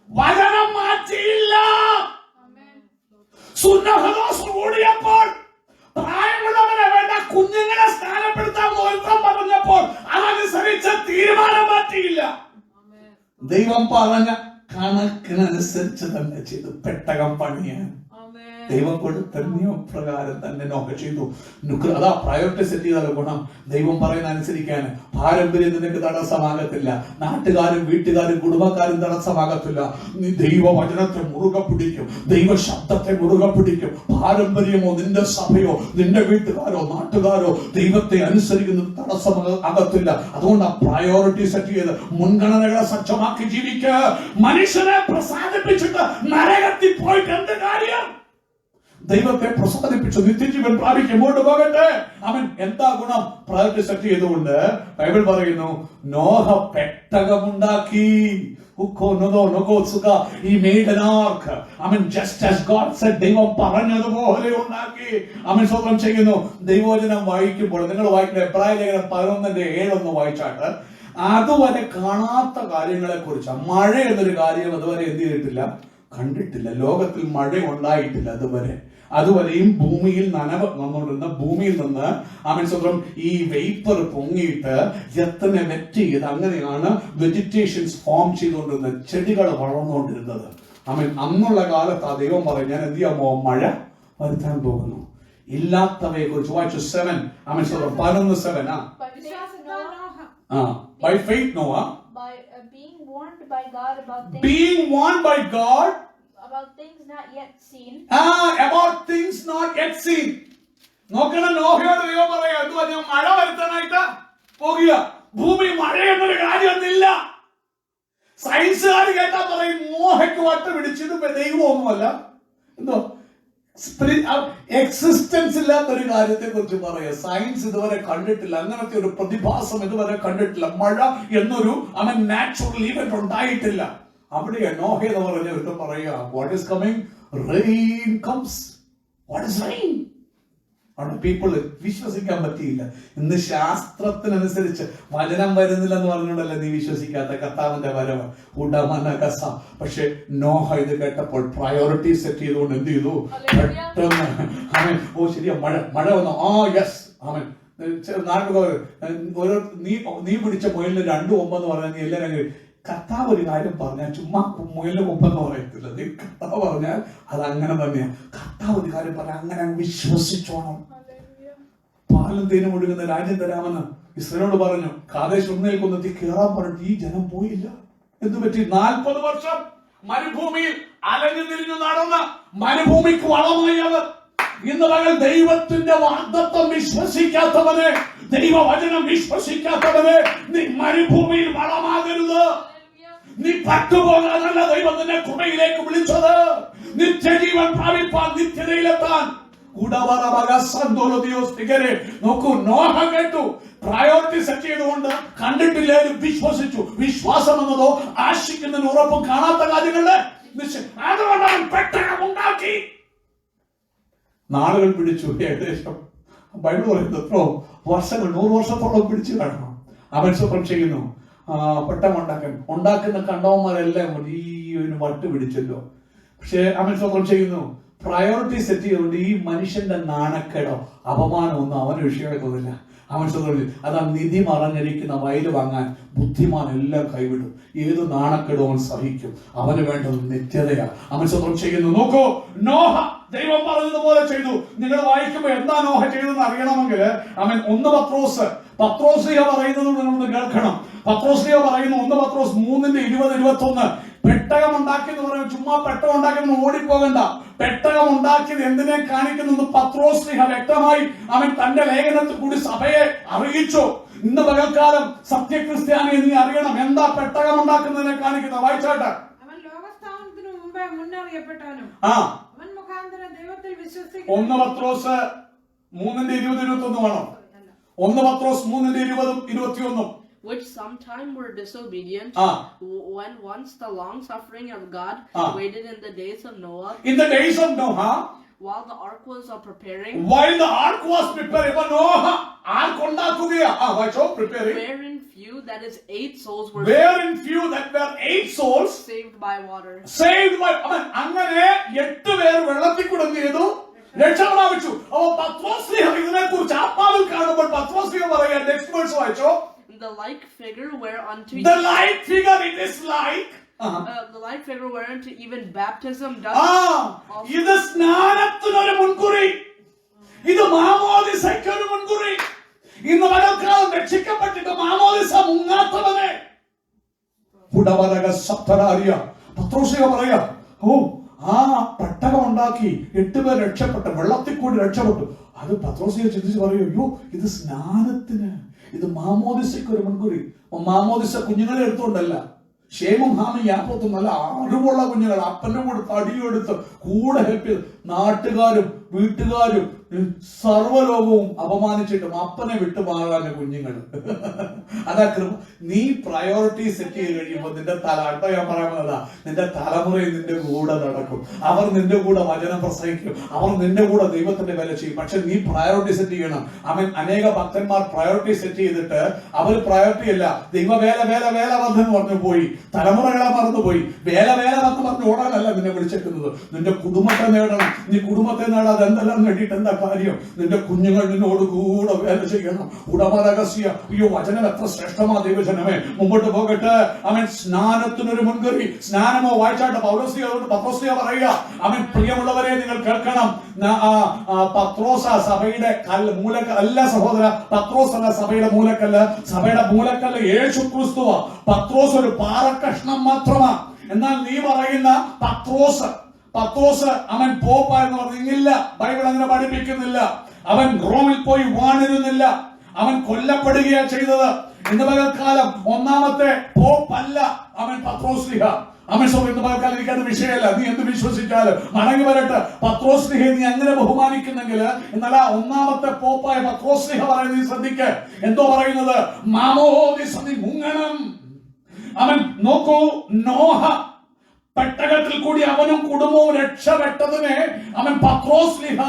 വചനം മാറ്റിയില്ല. സുന്നഹദോസ് കൂടിയപ്പോൾ പ്രായമുള്ളവരെ വേണ്ട കുഞ്ഞുങ്ങളെ സ്ഥാനപ്പെടുത്താൻ ഒരുക്കം പറഞ്ഞപ്പോൾ അതനുസരിച്ച് തീരുമാനം മാറ്റിയില്ല. ദൈവം പറഞ്ഞ കണക്കിനനുസരിച്ച് തന്നെ ചെയ്തു. പെട്ടകം പണിയാൻ ദൈവം കൊടുത്ത നിയമപ്രകാരം തന്നെ നോക്ക ചെയ്തു. അതാ പ്രയോറിറ്റി സെറ്റ് ചെയ്താൽ ഗുണം. ദൈവം പറയുന്ന അനുസരിക്കാൻ പാരമ്പര്യം നിനക്ക് തടസ്സമാകത്തില്ല. നാട്ടുകാരും വീട്ടുകാരും കുടുംബക്കാരും തടസ്സമാകത്തില്ല. നീ ദൈവവചനത്തെ മുറുകെ പിടിക്കും. ദൈവ ശബ്ദത്തെ മുറുകെ പിടിക്കും. പാരമ്പര്യമോ നിന്റെ സഭയോ നിന്റെ വീട്ടുകാരോ നാട്ടുകാരോ ദൈവത്തെ അനുസരിക്കുന്നത് തടസ്സമാകത്തില്ല. അതുകൊണ്ട് ആ പ്രയോറിറ്റി സെറ്റ് ചെയ്ത് മുൻഗണനകളെ സജ്ജമാക്കി ജീവിക്കുക. മനുഷ്യനെ പ്രസാദിപ്പിച്ചിട്ട് നരകത്തിൽ പോയിട്ട് എന്ത് കാര്യം? ദൈവത്തെ പ്രസാദിപ്പിച്ചു നിത്യജീവൻ പ്രാപിക്കും. മുമ്പോട്ട് പോകട്ടെ. അവൻ എന്താ ഗുണം? പ്രയോറിറ്റി സെറ്റ് ചെയ്തുകൊണ്ട് ബൈബിൾ പറയുന്നു, നോഹ പെട്ടകമുണ്ടാക്കി. ദൈവം പറഞ്ഞതുപോലെ ഉണ്ടാക്കി. അവൻ സ്വന്തം ചെയ്യുന്നു. ദൈവവചനം വായിക്കുമ്പോൾ നിങ്ങൾ വായിക്കുന്ന എബ്രായലേഖനം 11:7 വായിച്ചാട്ട് അതുവരെ കാണാത്ത കാര്യങ്ങളെ കുറിച്ച്, മഴ എന്നൊരു കാര്യം അതുവരെ എന്ത് ചെയ്തിട്ടില്ല, കണ്ടിട്ടില്ല. ലോകത്തിൽ മഴ ഉണ്ടായിട്ടില്ല അതുവരെയും ഭൂമിയിൽ നനവ് വന്നുകൊണ്ടിരുന്ന ഭൂമിയിൽ നിന്ന് അവൻ സ്വന്തം ഈ വേപ്പർ പൊങ്ങിയിട്ട് എത്തനെ വെറ്റ് ചെയ്ത് അങ്ങനെയാണ് വെജിറ്റേഷൻസ് ഫോം ചെയ്തുകൊണ്ടിരുന്നത്, ചെടികൾ വളർന്നുകൊണ്ടിരുന്നത്. അവൻ അന്നുള്ള കാലത്ത് ആ ദൈവം പറയും, ഞാൻ എന്ത് ചെയ്യാമോ മഴ വരുത്താൻ പോകുന്നു. ഇല്ലാത്തവയെ കുറിച്ച് വായിച്ചു 7 അവൻ സ്വന്തം 11:7. By faith Noah, being warned by God about things, being warned by God about things not yet seen. About things not yet seen. നോക്കണം, നോഹയോട് ദൈവം പറയാ, എന്തുവാ ഞാൻ മഴ വരുത്താനായിട്ട് പോകുക. ഭൂമി മഴയെന്നൊരു കാര്യമൊന്നുമില്ല. സയൻസുകാർ കേട്ടാ പറയും നോഹയ്ക്ക് വട്ട് പിടിച്ചത് ദൈവമൊന്നുമല്ല. എന്തോ എക്സിസ്റ്റൻസ് ഇല്ലാത്തൊരു കാര്യത്തെ കുറിച്ച് പറയാ. സയൻസ് ഇതുവരെ കണ്ടിട്ടില്ല, അങ്ങനത്തെ ഒരു പ്രതിഭാസം ഇതുവരെ കണ്ടിട്ടില്ല. മഴ എന്നൊരു നാച്ചുറൽ ഈവന്റ് ഉണ്ടായിട്ടില്ല. അവിടെ നോഹ എന്ന് പറഞ്ഞ ഒരു പറയുക, what is coming? Rain comes. What is rain? അവിടെ പീപ്പിൾ വിശ്വസിക്കാൻ പറ്റിയില്ല. ഇന്ന് ശാസ്ത്രത്തിനനുസരിച്ച് വചനം വരുന്നില്ല എന്ന് പറഞ്ഞുകൊണ്ടല്ലേ നീ വിശ്വസിക്കാത്ത കർത്താവിന്റെ വരവ് ഉടമനകസ. പക്ഷെ നോഹ ഇത് കേട്ടപ്പോൾ പ്രയോറിറ്റി സെറ്റ് ചെയ്തുകൊണ്ട് എന്ത് ചെയ്തു? പെട്ടെന്ന് അവൻ ശരിയാ മഴ വന്നു. യെസ് അവൻ ഓരോ നീ പിടിച്ച മുയലിന് 2 കൊമ്പ് എന്ന് പറഞ്ഞാൽ നീ എല്ലാവരും കർത്താവ് ഒരു കാര്യം പറഞ്ഞാൽ ചുമ്മാ മുയലിന് കൊമ്പെന്ന് പറയത്തില്ല. നീ കർത്താവ് പറഞ്ഞാൽ അത് അങ്ങനെ തന്നെയാ. കർത്താവ് ഒരു കാര്യം പറഞ്ഞാൽ അങ്ങനെ വിശ്വസിച്ചോണം. പാലും തേനും ഒഴുകുന്ന രാജ്യം തരാമെന്ന് ഇസ്രായേലിനോട് പറഞ്ഞു. കാദേശ് ഉന്നേൽക്കുന്നതിൽ കയറാൻ പറഞ്ഞിട്ട് ഈ ജനം പോയില്ല. എന്തു പറ്റി? 40 വർഷം മരുഭൂമിയിൽ അലഞ്ഞു തിരിഞ്ഞു നടന്ന മരുഭൂമിക്ക് വളമായി അവർ. ഇന്ന് പകൽ ദൈവത്തിന്റെ വാഗ്ദത്തം വിശ്വസിക്കാത്തവനെ, ദൈവവചനം വിശ്വസിക്കാത്തവനെ, നീ മരുഭൂമിയിൽ വളമാകരുത്. നീ പട്ടുപോകാനല്ല ദൈവം നിന്നെ കൃപയിലേക്ക് വിളിച്ചത്. നിത്യജീവൻ പ്രാപിപ്പാൻ, നിത്യതയിലെത്താൻ. നോക്കൂ, നോഹ കേട്ടു, പ്രയോറിറ്റി സെറ്റ് ചെയ്തുകൊണ്ട് കണ്ടിട്ടില്ലേലും വിശ്വസിച്ചു. വിശ്വാസം എന്നതോ ആശിക്കുന്നതിന് ഉറപ്പും കാണാത്ത കാര്യങ്ങളുടെ അതുകൊണ്ട് അവൻ പെട്ടകം ഉണ്ടാക്കി. നാളുകൾ പിടിച്ചു. ഏകദേശം ബൈബിൾ പറയുന്നത് എത്രയോ വർഷങ്ങൾ, 100 വർഷത്തോളം പിടിച്ചു കാണണം. അവൻ സ്വപ്നം ചെയ്യുന്നു പെട്ടകം ഉണ്ടാക്കുന്ന കണ്ടവന്മാരെല്ലാം ഈ വട്ട് പിടിച്ചല്ലോ. പക്ഷെ അവൻ സ്വപ്നം ചെയ്യുന്നു പ്രയോറിറ്റി സെറ്റ് ചെയ്തുകൊണ്ട് ഈ മനുഷ്യന്റെ നാണക്കേടോ അപമാനമോ ഒന്നും അവന് വിഷയമാക്കുന്നില്ല. അവൻ ശ്രദ്ധിച്ചു, അതാ നിധി മറഞ്ഞിരിക്കുന്ന വയല് വാങ്ങാൻ ബുദ്ധിമാൻ എല്ലാം കൈവിടും. ഏത് നാണക്കേടും അവൻ സഹിക്കും. അവന് വേണ്ടത് നിത്യതയാ. അവൻ സ്വന്തം ചെയ്യുന്നു. നോക്കൂ, നോഹ ദൈവം പറഞ്ഞതുപോലെ ചെയ്തു. നിങ്ങൾ വായിക്കുമ്പോ എന്താ നോഹ ചെയ്തെന്ന് അറിയണമെങ്കിൽ അവൻ 1 പത്രോസ് പറയുന്നത് നിങ്ങളൊന്ന് കേൾക്കണം. പത്രോസ് പറയുന്നു 1 പത്രോസ് 3:20-21 പെട്ടകം ഉണ്ടാക്കി എന്ന് പറയുമ്പോൾ ചുമ്മാ പെട്ടകം ഉണ്ടാക്കി ഓടിപ്പോകണ്ട. പെട്ടകം ഉണ്ടാക്കിയത് എന്തിനെ കാണിക്കുന്നു പത്രോസ് വ്യക്തമായി അവൻ തന്റെ ലേഖനത്തിൽ കൂടി സഭയെ അറിയിച്ചു. ഇന്ന് പകൽക്കാലം സത്യക്രിസ്ത്യാനിയെ നീ അറിയണം എന്താ പെട്ടകം ഉണ്ടാക്കുന്നതിനെ കാണിക്കുന്നത്. വായിച്ചാട്ടെ. അവൻ ലോകസ്ഥാപനത്തിനു മുമ്പേ മുന്നറിയപ്പെട്ടവനും അവൻ മുഖാന്തരം ദൈവത്തിൽ വിശ്വസിക്കുന്ന 1 പത്രോസ് 3:20-21 വേണം. 1 പത്രോസ് 3:20-21. Which sometime were disobedient, when once the long suffering of God waited in the days of Noah. In the days of Noah, while the ark was preparing. While the ark was preparing, Noah ark ഉണ്ടാക്കുകയാ. preparing. Wherein few, that is 8 souls were. Wherein few, that were 8 souls saved by water. Saved by. അങ്ങനെ 8 പേർ വെള്ളത്തിൽ കൂടെ ചെയ്തു രക്ഷ പ്രാപിച്ചു. അപ്പോൾ പത്രോസ് ഇതിനെക്കുറിച്ച് ആത്മാവിൽ കാണുമ്പോൾ പത്രോസ് പറയുക നെക്സ്റ്റ് വേഴ്സ് വായിച്ചോ. The like figure whereunto the like figure, it is like the like figure whereunto even baptism does. ഇത് സ്നാനത്തിനൊരു മുൻകുറി, ഇത് മാമോദിസയ്ക്കൊരു മുൻകുറി. ഇന്ന് പകൽക്കാലം രക്ഷിക്കപ്പെട്ടിട്ട് മാമോദിസ മുങ്ങാത്തവനെ പത്രോസ് പറയാ, പെട്ടകം ഉണ്ടാക്കി 8 പേർ രക്ഷപ്പെട്ടു, വെള്ളത്തിൽ കൂടി രക്ഷപ്പെട്ടു. അത് പത്രോസ് ചിന്തിച്ച് പറയൂ, അയ്യോ ഇത് സ്നാനത്തിന്, ഇത് മാമോദിസയ്ക്ക് ഒരു മുൻകുറി. മാമോദിസ കുഞ്ഞുങ്ങളെ എടുത്തോണ്ടല്ല, ക്ഷേമം ഹാമി യാപ്പത്തും നല്ല അറിവുള്ള കുഞ്ഞുങ്ങൾ അപ്പന്റെ കൂടെ തടിയെടുത്ത് കൂടെ ഹെൽപ്പ് ചെയ്ത് നാട്ടുകാരും വീട്ടുകാരും സർവ്വലോകവും അപമാനിച്ചിട്ടും അപ്പനെ വിട്ടുമാറാന്റെ കുഞ്ഞുങ്ങൾ. അതാ കൃപ. നീ പ്രയോറിറ്റി സെറ്റ് ചെയ്ത് കഴിയുമ്പോൾ നിന്റെ അടുത്ത ഞാൻ പറയാൻ നിന്റെ തലമുറയിൽ നിന്റെ കൂടെ നടക്കും. അവർ നിന്റെ കൂടെ വചനം പ്രസംഗിക്കും. അവർ നിന്റെ കൂടെ ദൈവത്തിന്റെ വേല ചെയ്യും. പക്ഷെ നീ പ്രയോറിറ്റി സെറ്റ് ചെയ്യണം. അനേക ഭക്തന്മാർ പ്രയോറിറ്റി സെറ്റ് ചെയ്തിട്ട് അവർ പ്രയോറിറ്റി അല്ല, ദൈവവേല വേല വേല വന്നെന്ന് പറഞ്ഞു പോയി, തലമുറകളെ മറന്നുപോയി. വേല വേല വന്ന് പറഞ്ഞ് ഓടാനല്ല നിന്നെ വിളിച്ചേക്കുന്നത്. നിന്റെ കുടുംബത്തെ നേടണം. നീ കുടുംബത്തെ നേടാതെ എന്തെല്ലാം നേടിയിട്ട് എന്താ കാര്യം? നിന്റെ കുഞ്ഞുങ്ങൾ നിന്നോട് കൂടെ വേല ചെയ്യണം. ഉടമരഹസ്യ. അയ്യോ വചനം എത്ര ശ്രേഷ്ഠമാ ദൈവജനമേ. മുമ്പോട്ട് പോകട്ടെ. അവൻ സ്നാനത്തിനൊരു മുൻകറി. സ്നാനമോ വായിച്ചാട്ട് പത്രോസ് പറയുക. അവൻ പ്രിയമുള്ളവരെ നിങ്ങൾ കേൾക്കണം. പത്രോസ സഭയുടെ മൂലക്കല്ല് അല്ല സഹോദര. പത്രോസ് അല്ല സഭയുടെ മൂലക്കല്ല്. സഭയുടെ മൂലക്കല്ല് യേശു ക്രിസ്തുവാ. പത്രോസ് ഒരു പാറക്കഷ്ണം മാത്രമാ. എന്നാൽ നീ പറയുന്ന പത്രോസ് അവൻ പോപ്പായെന്ന് പറഞ്ഞില്ല. ബൈബിൾ അങ്ങനെ പഠിപ്പിക്കുന്നില്ല. അവൻ റോമിൽ പോയി വാണിരുന്നില്ല. അവൻ കൊല്ലപ്പെടുകയാ ചെയ്തത്. ഇന്ന് പകൽക്കാലം ഒന്നാമത്തെ പോപ്പല്ല അവൻ പത്രോസ്ലിഹ. അവൻ ഇന്ന് പകൽക്കാലം എനിക്കത് വിഷയമല്ല. നീ എന്ത് വിശ്വസിച്ചാലും മടങ്ങി വരട്ടെ. പത്രോസ്ലിഹയെ നീ അങ്ങനെ ബഹുമാനിക്കുന്നെങ്കിൽ എന്നാൽ ഒന്നാമത്തെ പോപ്പായ പത്രോസ്ലിഹ പറയുന്നത് നീ ശ്രദ്ധിക്ക്. എന്തോ പറയുന്നത്? മാമോദിസ മുങ്ങണം. അവൻ നോക്കൂ, നോഹ പെട്ടകത്തിൽ കൂടി അവനും കുടുംബവും രക്ഷപ്പെട്ടതിനെ അവൻ പത്രോസ്ലിഹ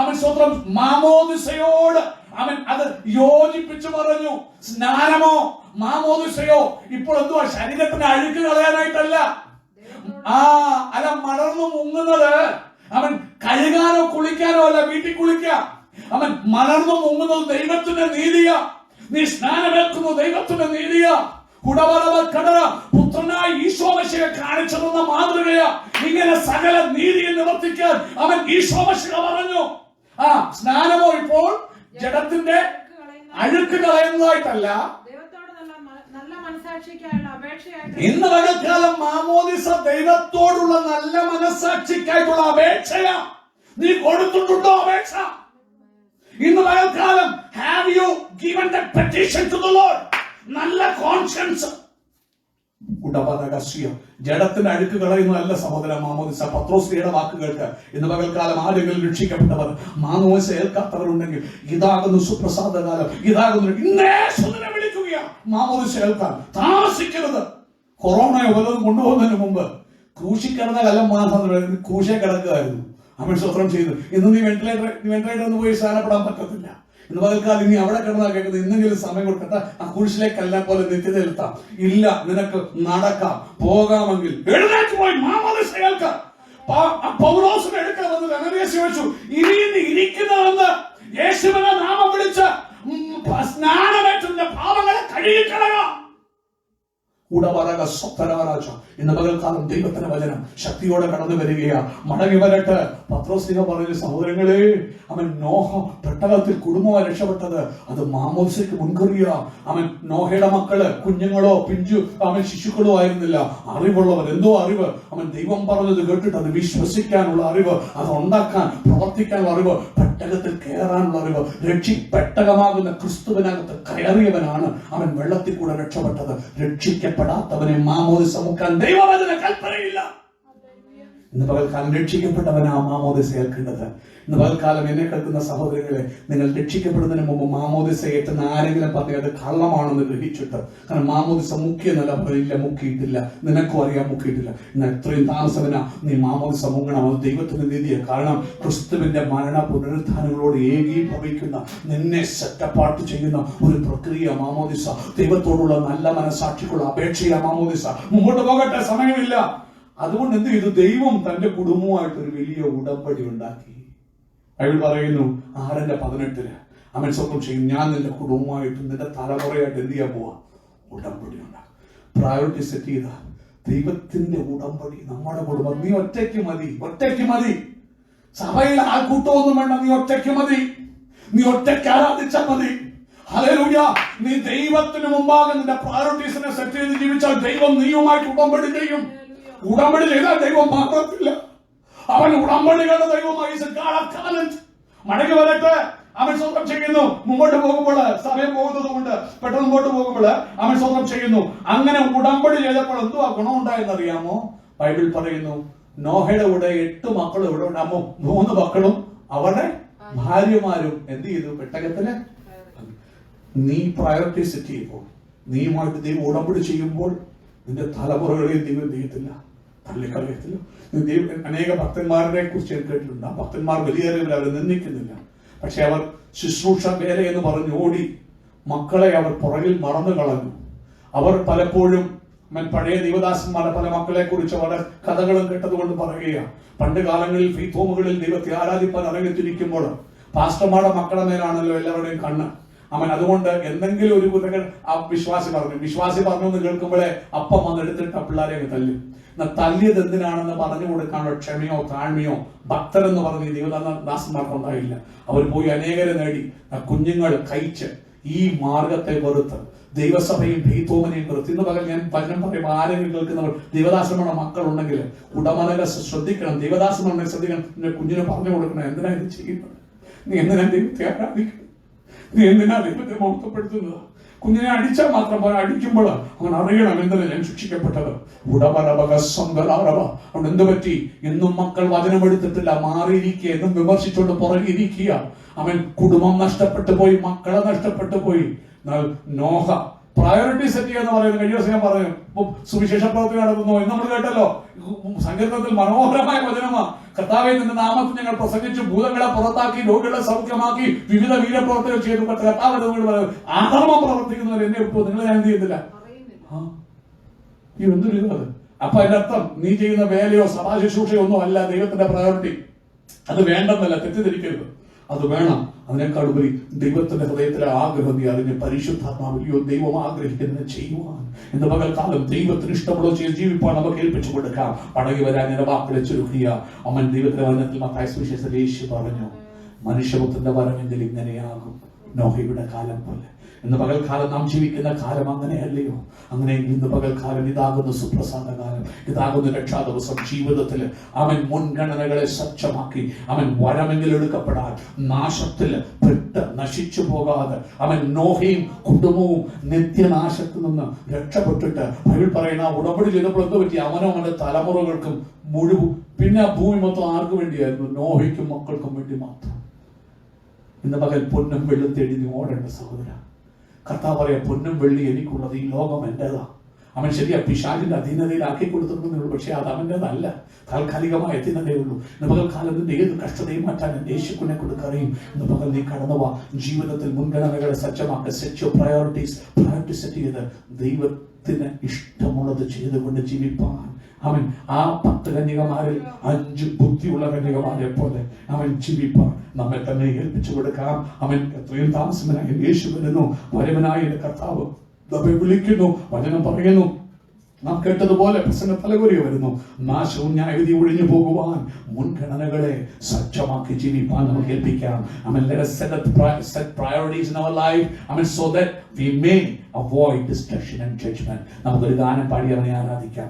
അവൻ സ്വന്തം മാമോദിസയോട് അവൻ അത് യോജിപ്പിച്ചു പറഞ്ഞു. സ്നാനമോ മാമോദിസയോ ഇപ്പോൾ എന്തുവാ? ശരീരത്തിന് അഴുക്ക് കളയാനായിട്ടല്ല. അല്ല, മണർന്നു മുങ്ങുന്നത് അവൻ കഴുകാനോ കുളിക്കാനോ അല്ല. വീട്ടിൽ കുളിക്കാം. അവൻ മണർന്നു മുങ്ങുന്നത് ദൈവത്തിന്റെ നീതിയാ. നീ സ്നാനമേൽക്കുന്നു ദൈവത്തിന്റെ നീതിയാ. പുത്രനായി ഈശോമശിയെ കാണിച്ചതെന്ന മാതൃകയാ. ഇങ്ങനെ സകല നീതിയെ നിവർത്തിക്കാൻ അവൻ ഈശോമശിക പറഞ്ഞു. സ്നാനമോ ഇപ്പോൾ ജഡത്തിന്റെ അഴുക്ക് കളയുന്നതായിട്ടല്ല, ഇന്ന് പകൽക്കാലം മാമോദിസ ദൈവത്തോടുള്ള നല്ല മനസ്സാക്ഷിക്കായിട്ടുള്ള അപേക്ഷയാ. നീ കൊടുത്തിട്ടുണ്ടോ അപേക്ഷ? ഇന്ന് പകൽക്കാലം have you given the petition to the Lord? നല്ല കോൺഷ്യൻസ്. ജഡത്തിന്റെ അഴുക്ക് കളയുന്നതല്ല സഹോദര മാമോദിസ. പത്രോസ്ലിയുടെ വാക്ക് കേൾക്ക്. ഇന്ന് പകൽക്കാലം ആരെങ്കിലും രക്ഷിക്കപ്പെട്ടവർ മാമോദിസ ഏൽക്കാത്തവരുണ്ടെങ്കിൽ ഇതാകുന്നു സുപ്രസാദകാലം. ഇതാകുന്നു ഇന്നേശുവിനെ വിളിക്കുകയാ മാമോദിസ ഏൽക്കാൻ. താമസിക്കരുത്. കൊറോണയോ വല്ലതും കൊണ്ടുപോകുന്നതിന് മുമ്പ് ക്രൂശിക്കിടന്ന കല്ലം മാസം ക്രൂശെ കിടക്കുകയായിരുന്നു. അവൻ സ്വത്രം ചെയ്തു. ഇന്ന് നീ വെന്റിലേറ്റർ ഒന്ന് പോയി സ്ഥാനപ്പെടാൻ പറ്റത്തില്ല. ഇന്ന് പകൽക്കാലം ഇനി അവിടെ കിടന്നാ കേൾക്കുന്നത് ഇന്നെങ്കിലും സമയം കൊടുക്കട്ടെ. ആ കുരിശിലേക്കല്ല പോലെ നിത്യതയിലെത്താം. ഇല്ല, നിനക്ക് നടക്കാം. പോകാമെങ്കിൽ എഴുന്നേറ്റ് പോയി മാമോദിസ ഏൽക്കാം. പൗലോസിനെ എടുക്കാൻ വന്നത് അനനീയാസ് ചോദിച്ചു, ഇനി ഇരിക്കുന്നതെന്ന് യേശുവിനെ നാമം വിളിച്ച് സ്നാനമേറ്റതിന്റെ പാപങ്ങളെ കഴുകിക്കളയുക. ഇന്ന് പകൽക്കാലം ദൈവത്തിന്റെ വചനം ശക്തിയോടെ കടന്നു വരികയാ. മടങ്ങി വരട്ടെ. പത്രോസ് പറഞ്ഞ സഹോദരങ്ങളെ, അവൻ നോഹ പെട്ടകത്തിൽ കുടുംബമായി രക്ഷപ്പെട്ടത് അത് മാമോദിസയ്ക്ക് മുൻകറിയാ. അവൻ നോഹയുടെ മക്കള് കുഞ്ഞുങ്ങളോ പിഞ്ചു അവൻ ശിശുക്കളോ ആയിരുന്നില്ല. അറിവുള്ളവർ, എന്തോ അറിവ്. അവൻ ദൈവം പറഞ്ഞത് കേട്ടിട്ട് അത് വിശ്വസിക്കാനുള്ള അറിവ്, അത് ഉണ്ടാക്കാൻ പ്രവർത്തിക്കാനുള്ള അറിവ്, പെട്ടകത്തിൽ കയറാനുള്ള അറിവ്. പെട്ടകമാകുന്ന ക്രിസ്തുവിനകത്ത് കയറിയവനാണ് അവൻ വെള്ളത്തിൽ കൂടെ രക്ഷപ്പെട്ടത്. രക്ഷിക്കപ്പെടാത്തവനെ മാമോദിസ മുക്കാൻ ദൈവവചന കൽപ്പനയില്ല. ഇന്ന് പകൽക്കാലം രക്ഷിക്കപ്പെട്ടവനാ മാമോദിസ ഏൽക്കേണ്ടത്. ഇന്ന് പകൽക്കാലം എന്നെ കേൾക്കുന്ന സഹോദരങ്ങളെ, നിങ്ങൾ രക്ഷിക്കപ്പെടുന്നതിന് മുമ്പ് മാമോദിസ ഏറ്റെന്ന് ആരെങ്കിലും പറഞ്ഞത് കള്ളമാണെന്ന് ഗ്രഹിച്ചിട്ട്, കാരണം മാമോദിസ മുക്കിയെന്നല്ല പറയില്ല, മുക്കിയിട്ടില്ല, നിനക്കും അറിയാൻ മുക്കിയിട്ടില്ല. ഇന്ന് എത്രയും താമസവനാ നീ മാമോദിസ മുങ്ങണം. അത് ദൈവത്തിന്റെ നീതിയെ. കാരണം ക്രിസ്തുവിന്റെ മരണ പുനരുത്ഥാനങ്ങളോട് ഏകീഭവിക്കുന്ന, നിന്നെ സെറ്റപ്പാർട്ട് ചെയ്യുന്ന ഒരു പ്രക്രിയ മാമോദിസ. ദൈവത്തോടുള്ള നല്ല മനസാക്ഷിക്കുള്ള അപേക്ഷയാ മാമോദിസ. മുമ്പോട്ട് പോകട്ടെ, സമയമില്ല. അതുകൊണ്ട് എന്ത് ചെയ്തു? ദൈവം തന്റെ കുടുംബവുമായിട്ട് ഒരു വലിയ ഉടമ്പടി ഉണ്ടാക്കി. ബൈബിൾ പറയുന്നു 6:18 അവൻ സ്വന്തം ചെയ്യും, ഞാൻ നിന്റെ കുടുംബമായിട്ടും നിന്റെ തലമുറയായിട്ട് എന്ത് ചെയ്യാൻ പോവാ? ഉടമ്പടി ഉണ്ടാകും. പ്രയോറിറ്റി സെറ്റ് ചെയ്ത ദൈവത്തിന്റെ ഉടമ്പടി നമ്മുടെ കുടുംബം. നീ ഒറ്റയ്ക്ക് മതി, ഒറ്റയ്ക്ക് മതി. സഭയിൽ ആൾക്കൂട്ടമൊന്നും വേണ്ട, നീ ഒറ്റയ്ക്ക് മതി. നീ ഒറ്റയ്ക്ക് ആരാധിച്ചാൽ മതി. ഹല്ലേലൂയ. നീ ദൈവത്തിന് മുമ്പാകെ നിന്റെ പ്രയോറിറ്റീസിനെ സെറ്റ് ചെയ്ത് ജീവിച്ചാൽ ദൈവം നീയുമായിട്ട് ഉടമ്പടി ചെയ്യും. ഉടമ്പടി ചെയ്താൽ ദൈവം മാറത്തില്ല. അവൻ ഉടമ്പടികളുടെ ദൈവമായി. മടങ്ങി വരട്ടെ. അവൻ സ്വന്തം ചെയ്യുന്നു. മുമ്പോട്ട് പോകുമ്പോൾ, സമയം പോകുന്നത് കൊണ്ട് പെട്ടെന്ന് മുമ്പോട്ട് പോകുമ്പോൾ അവൻ സ്വന്തം ചെയ്യുന്നു. അങ്ങനെ ഉടമ്പടി ചെയ്തപ്പോൾ എന്തുവാ ഗുണമുണ്ടായെന്നറിയാമോ? ബൈബിൾ പറയുന്നു, നോഹയുടെ കൂടെ 8 മക്കളും ഇവിടെ ഉണ്ടാകുമ്പോ 3 മക്കളും അവരുടെ ഭാര്യമാരും എന്ത് ചെയ്തു? പെട്ടകത്തില്. നീ പ്രയോറിറ്റി സെറ്റ് ചെയ്യുമ്പോൾ, നീയുമായിട്ട് ദൈവം ഉടമ്പടി ചെയ്യുമ്പോൾ നിന്റെ തലമുറകളെയും ദൈവം ചെയ്യത്തില്ല, തള്ളിക്കളയത്തില്ല. അനേക ഭക്തന്മാരെ കുറിച്ച് കേട്ടിട്ടുണ്ട്. ആ ഭക്തന്മാർ വലിയേറിയവർ, അവർ നിന്ദിക്കുന്നില്ല. പക്ഷെ അവർ ശുശ്രൂഷ വേല എന്ന് പറഞ്ഞ് ഓടി മക്കളെ അവർ പുറകിൽ മറന്നു കളഞ്ഞു. അവർ പലപ്പോഴും പഴയ ദൈവദാസന്മാരുടെ പല മക്കളെ കുറിച്ച് അവരുടെ കഥകളും കേട്ടതുകൊണ്ട് പറയുകയാണ്. പണ്ട് കാലങ്ങളിൽ ഫീത്തോമുകളിൽ ദൈവത്തെ ആരാധിപ്പാൻ ഇറങ്ങിത്തിരിക്കുമ്പോൾ പാസ്റ്റർമാരുടെ മക്കളുടെ മേലാണല്ലോ എല്ലാവരുടെയും കണ്ണ്. അവൻ അതുകൊണ്ട് എന്തെങ്കിലും ഒരു കുറ്റങ്ങൾ ആ വിശ്വാസി പറഞ്ഞു എന്ന് കേൾക്കുമ്പോഴേ അപ്പം വന്ന് എടുത്തിട്ട് ആ പിള്ളേരെ തല്ലി. തല്ലിയത് എന്തിനാണെന്ന് പറഞ്ഞു കൊടുക്കാനുള്ള ക്ഷമയോ താഴ്മയോ ഭക്തരെന്ന് പറഞ്ഞ് ദൈവദാസന്മാർക്കുണ്ടായില്ല. അവർ പോയി അനേകരെ നേടി. കുഞ്ഞുങ്ങൾ കഴിച്ച് ഈ മാർഗത്തെ വെറുത്ത് ദൈവസഭയും ഭീത്തോമനെയും വെറുത്ത്. ഇന്ന് പകൽ ഞാൻ വചനം പറയുമ്പോൾ ആരെങ്കിലും കേൾക്കുന്നവർ ദൈവദാസന്മാരുടെ മക്കളുണ്ടെങ്കിൽ ഉടമനക ശ്രദ്ധിക്കണം. ദൈവദാസന്മാരുടെ ശ്രദ്ധിക്കണം. നിന്റെ കുഞ്ഞിനെ പറഞ്ഞു കൊടുക്കണം, എന്തിനാ ഇത് ചെയ്യുന്നത്? നീ എന്തിനാ ദൈവത്തെ ആരാധിക്കുന്നത്? നീ എന്തിനാ ദൈവത്തെ മഹത്വപ്പെടുത്തുന്നത്? കുഞ്ഞിനെ അടിച്ചാൽ മാത്രം പോലെ അടിക്കുമ്പോൾ അവൻ അറിയണം എന്തിനാ ഞാൻ ശിക്ഷിക്കപ്പെട്ടത്. അവിടെ എന്ത് പറ്റി? എന്നും മക്കൾ വചനം എടുത്തിട്ടില്ല, മാറിയിരിക്കുക, എന്നും വിമർശിച്ചുകൊണ്ട് പുറകിരിക്കുക. അവൻ കുടുംബം നഷ്ടപ്പെട്ടു പോയി, മക്കളെ നഷ്ടപ്പെട്ടു പോയി. എന്നാൽ നോഹ പ്രയോറിറ്റി സെറ്റ് ചെയ്യാന്ന് പറയുന്നത് കഴിഞ്ഞ ദിവസം ഞാൻ പറഞ്ഞു. സുവിശേഷ പ്രവർത്തനം നടത്തുന്നു എന്ന് നമ്മൾ കേട്ടല്ലോ. സങ്കീർത്തനത്തിൽ മനോഹരമായ വചനമാ. കർത്താവേ, നിന്റെ നാമത്തിൽ ഞങ്ങൾ പ്രസംഗിച്ചു, ഭൂതങ്ങളെ പുറത്താക്കി, രോഗികളെ സൗഖ്യമാക്കി, വിവിധ വീരപ്രവർത്തനം ചെയ്തു. കർത്താവ് അധർമ്മം പ്രവർത്തിക്കുന്നവർ എന്നെ വിട്ടു, നിങ്ങൾ ഞാൻ എന്ത് ചെയ്യുന്നില്ല. ഈ എന്തൊരു ഇത്. അപ്പൊ അതിന്റെ അർത്ഥം നീ ചെയ്യുന്ന വേലയോ സഭാ ശുശ്രൂഷയോ ഒന്നും അല്ല ദൈവത്തിന്റെ പ്രയോറിറ്റി. അത് വേണ്ടെന്നല്ല, തെറ്റിദ്ധരിക്കരുത്, അത് വേണം. അതിനേക്കാൾ ഉപരി ദൈവത്തിന്റെ ഹൃദയത്തിലെ ആഗ്രഹം നീ അറിഞ്ഞ് പരിശുദ്ധാത്മാവിലെയോ ദൈവം ആഗ്രഹിക്കുന്നത് ചെയ്യുവാൻ ഇന്ന് പകൽക്കാലം ദൈവത്തിന് ഇഷ്ടമുള്ള ചെയ്ത് ജീവിപ്പാൻ നമുക്ക് ഏൽപ്പിച്ചു കൊടുക്കാം. മടങ്ങി വരാൻ എന്റെ വാക്കുകളെ ചുരുക്കുക. അവൻ ദൈവത്തിന്റെ വചനത്തിൽ മത്തായി സുവിശേഷത്തിൽ യേശു പറഞ്ഞു, മനുഷ്യപുത്രന്റെ വരമെങ്കിൽ ഇങ്ങനെയാകും നോഹയുടെ കാലം പോലെ. ഇന്ന് പകൽക്കാലം നാം ജീവിക്കുന്ന കാലം അങ്ങനെയല്ലയോ? അങ്ങനെയെങ്കിൽ ഇന്ന് പകൽക്കാലം ഇതാകുന്ന സുപ്രസാദ കാലം, ഇതാകുന്ന രക്ഷാ ദിവസം. ജീവിതത്തിൽ അവൻ മുൻഗണനകളെ സജ്ജമാക്കി അവൻ വരമെങ്കിൽ എടുക്കപ്പെടാൻ, നാശത്തിൽ പെട്ട് നശിച്ചു പോകാതെ അവൻ നോഹയും കുടുംബവും നിത്യനാശത്തിൽ നിന്ന് രക്ഷപ്പെട്ടിട്ട് ബൈബിൾ പറയുന്ന ഉടമ്പടി ചെയ്തപ്പോൾ എന്ത് പറ്റി? അവനും അവന്റെ തലമുറകൾക്കും മുഴുവൻ. പിന്നെ ആ ഭൂമി മൊത്തം ആർക്കു വേണ്ടിയായിരുന്നു? നോഹയ്ക്കും മക്കൾക്കും വേണ്ടി മാത്രം. ഇന്ന് പകൽ പൊന്നും വെള്ളും തേടി നീ ഓടേണ്ട സഹോദര. കർത്താവ് പറയാ, പൊന്നും വെള്ളി എനിക്കുള്ളത്, ഈ ലോകം എന്റേതാ. അവൻ ശരിയാ പിശാചിന്റെ അധീനതയിലാക്കി കൊടുത്തിട്ടുണ്ടെന്നുള്ളൂ, പക്ഷെ അത് അവൻ്റെതല്ല, താൽക്കാലികമായ അധീനതയേ ഉള്ളൂ. ഇന്ന് പകൽ കാലത്തിന്റെ ഏത് കഷ്ടതയും മാറ്റാൻ എന്റെ യേശുവിനെ കൊടുക്കറിയും. ഇന്ന് പകൽ നീ കടന്നുവാ. ജീവിതത്തിൽ മുൻഗണനകളെ സജ്ജമാക്കുക. Set your priorities. Priority set ചെയ്ത് ദൈവത്തിന് ഇഷ്ടമുള്ളത് ചെയ്തുകൊണ്ട് ജീവിപ്പാൻ അവൻ ആ 10 കന്യകമാരിൽ 5 ബുദ്ധിയുള്ള കന്യകമാരെ പോലെ അവൻ ജീവിപ്പാൻ നമ്മെ തന്നെ ഏൽപ്പിച്ചു കൊടുക്കാം. അവൻ എത്രയും താമസമനായി യേശു വരുന്നു, വരവനായ കർത്താവ് നമ്മെ വിളിക്കുന്നു. വചനം പറയുന്നു, നാം കേട്ടതുപോലെ പ്രസംഗ തലകുറി വരുന്നു. നാശവും ന്യായവിധി ഒഴിഞ്ഞു പോകുവാൻ മുൻഗണനകളെ സജ്ജമാക്കി ജീവിപ്പാൻ നമുക്ക് ഏൽപ്പിക്കാം. Let us set priorities in our life, so that we may avoid destruction and judgment. നമുക്കൊരു ഗാനം പാടി അവനെ ആരാധിക്കാം.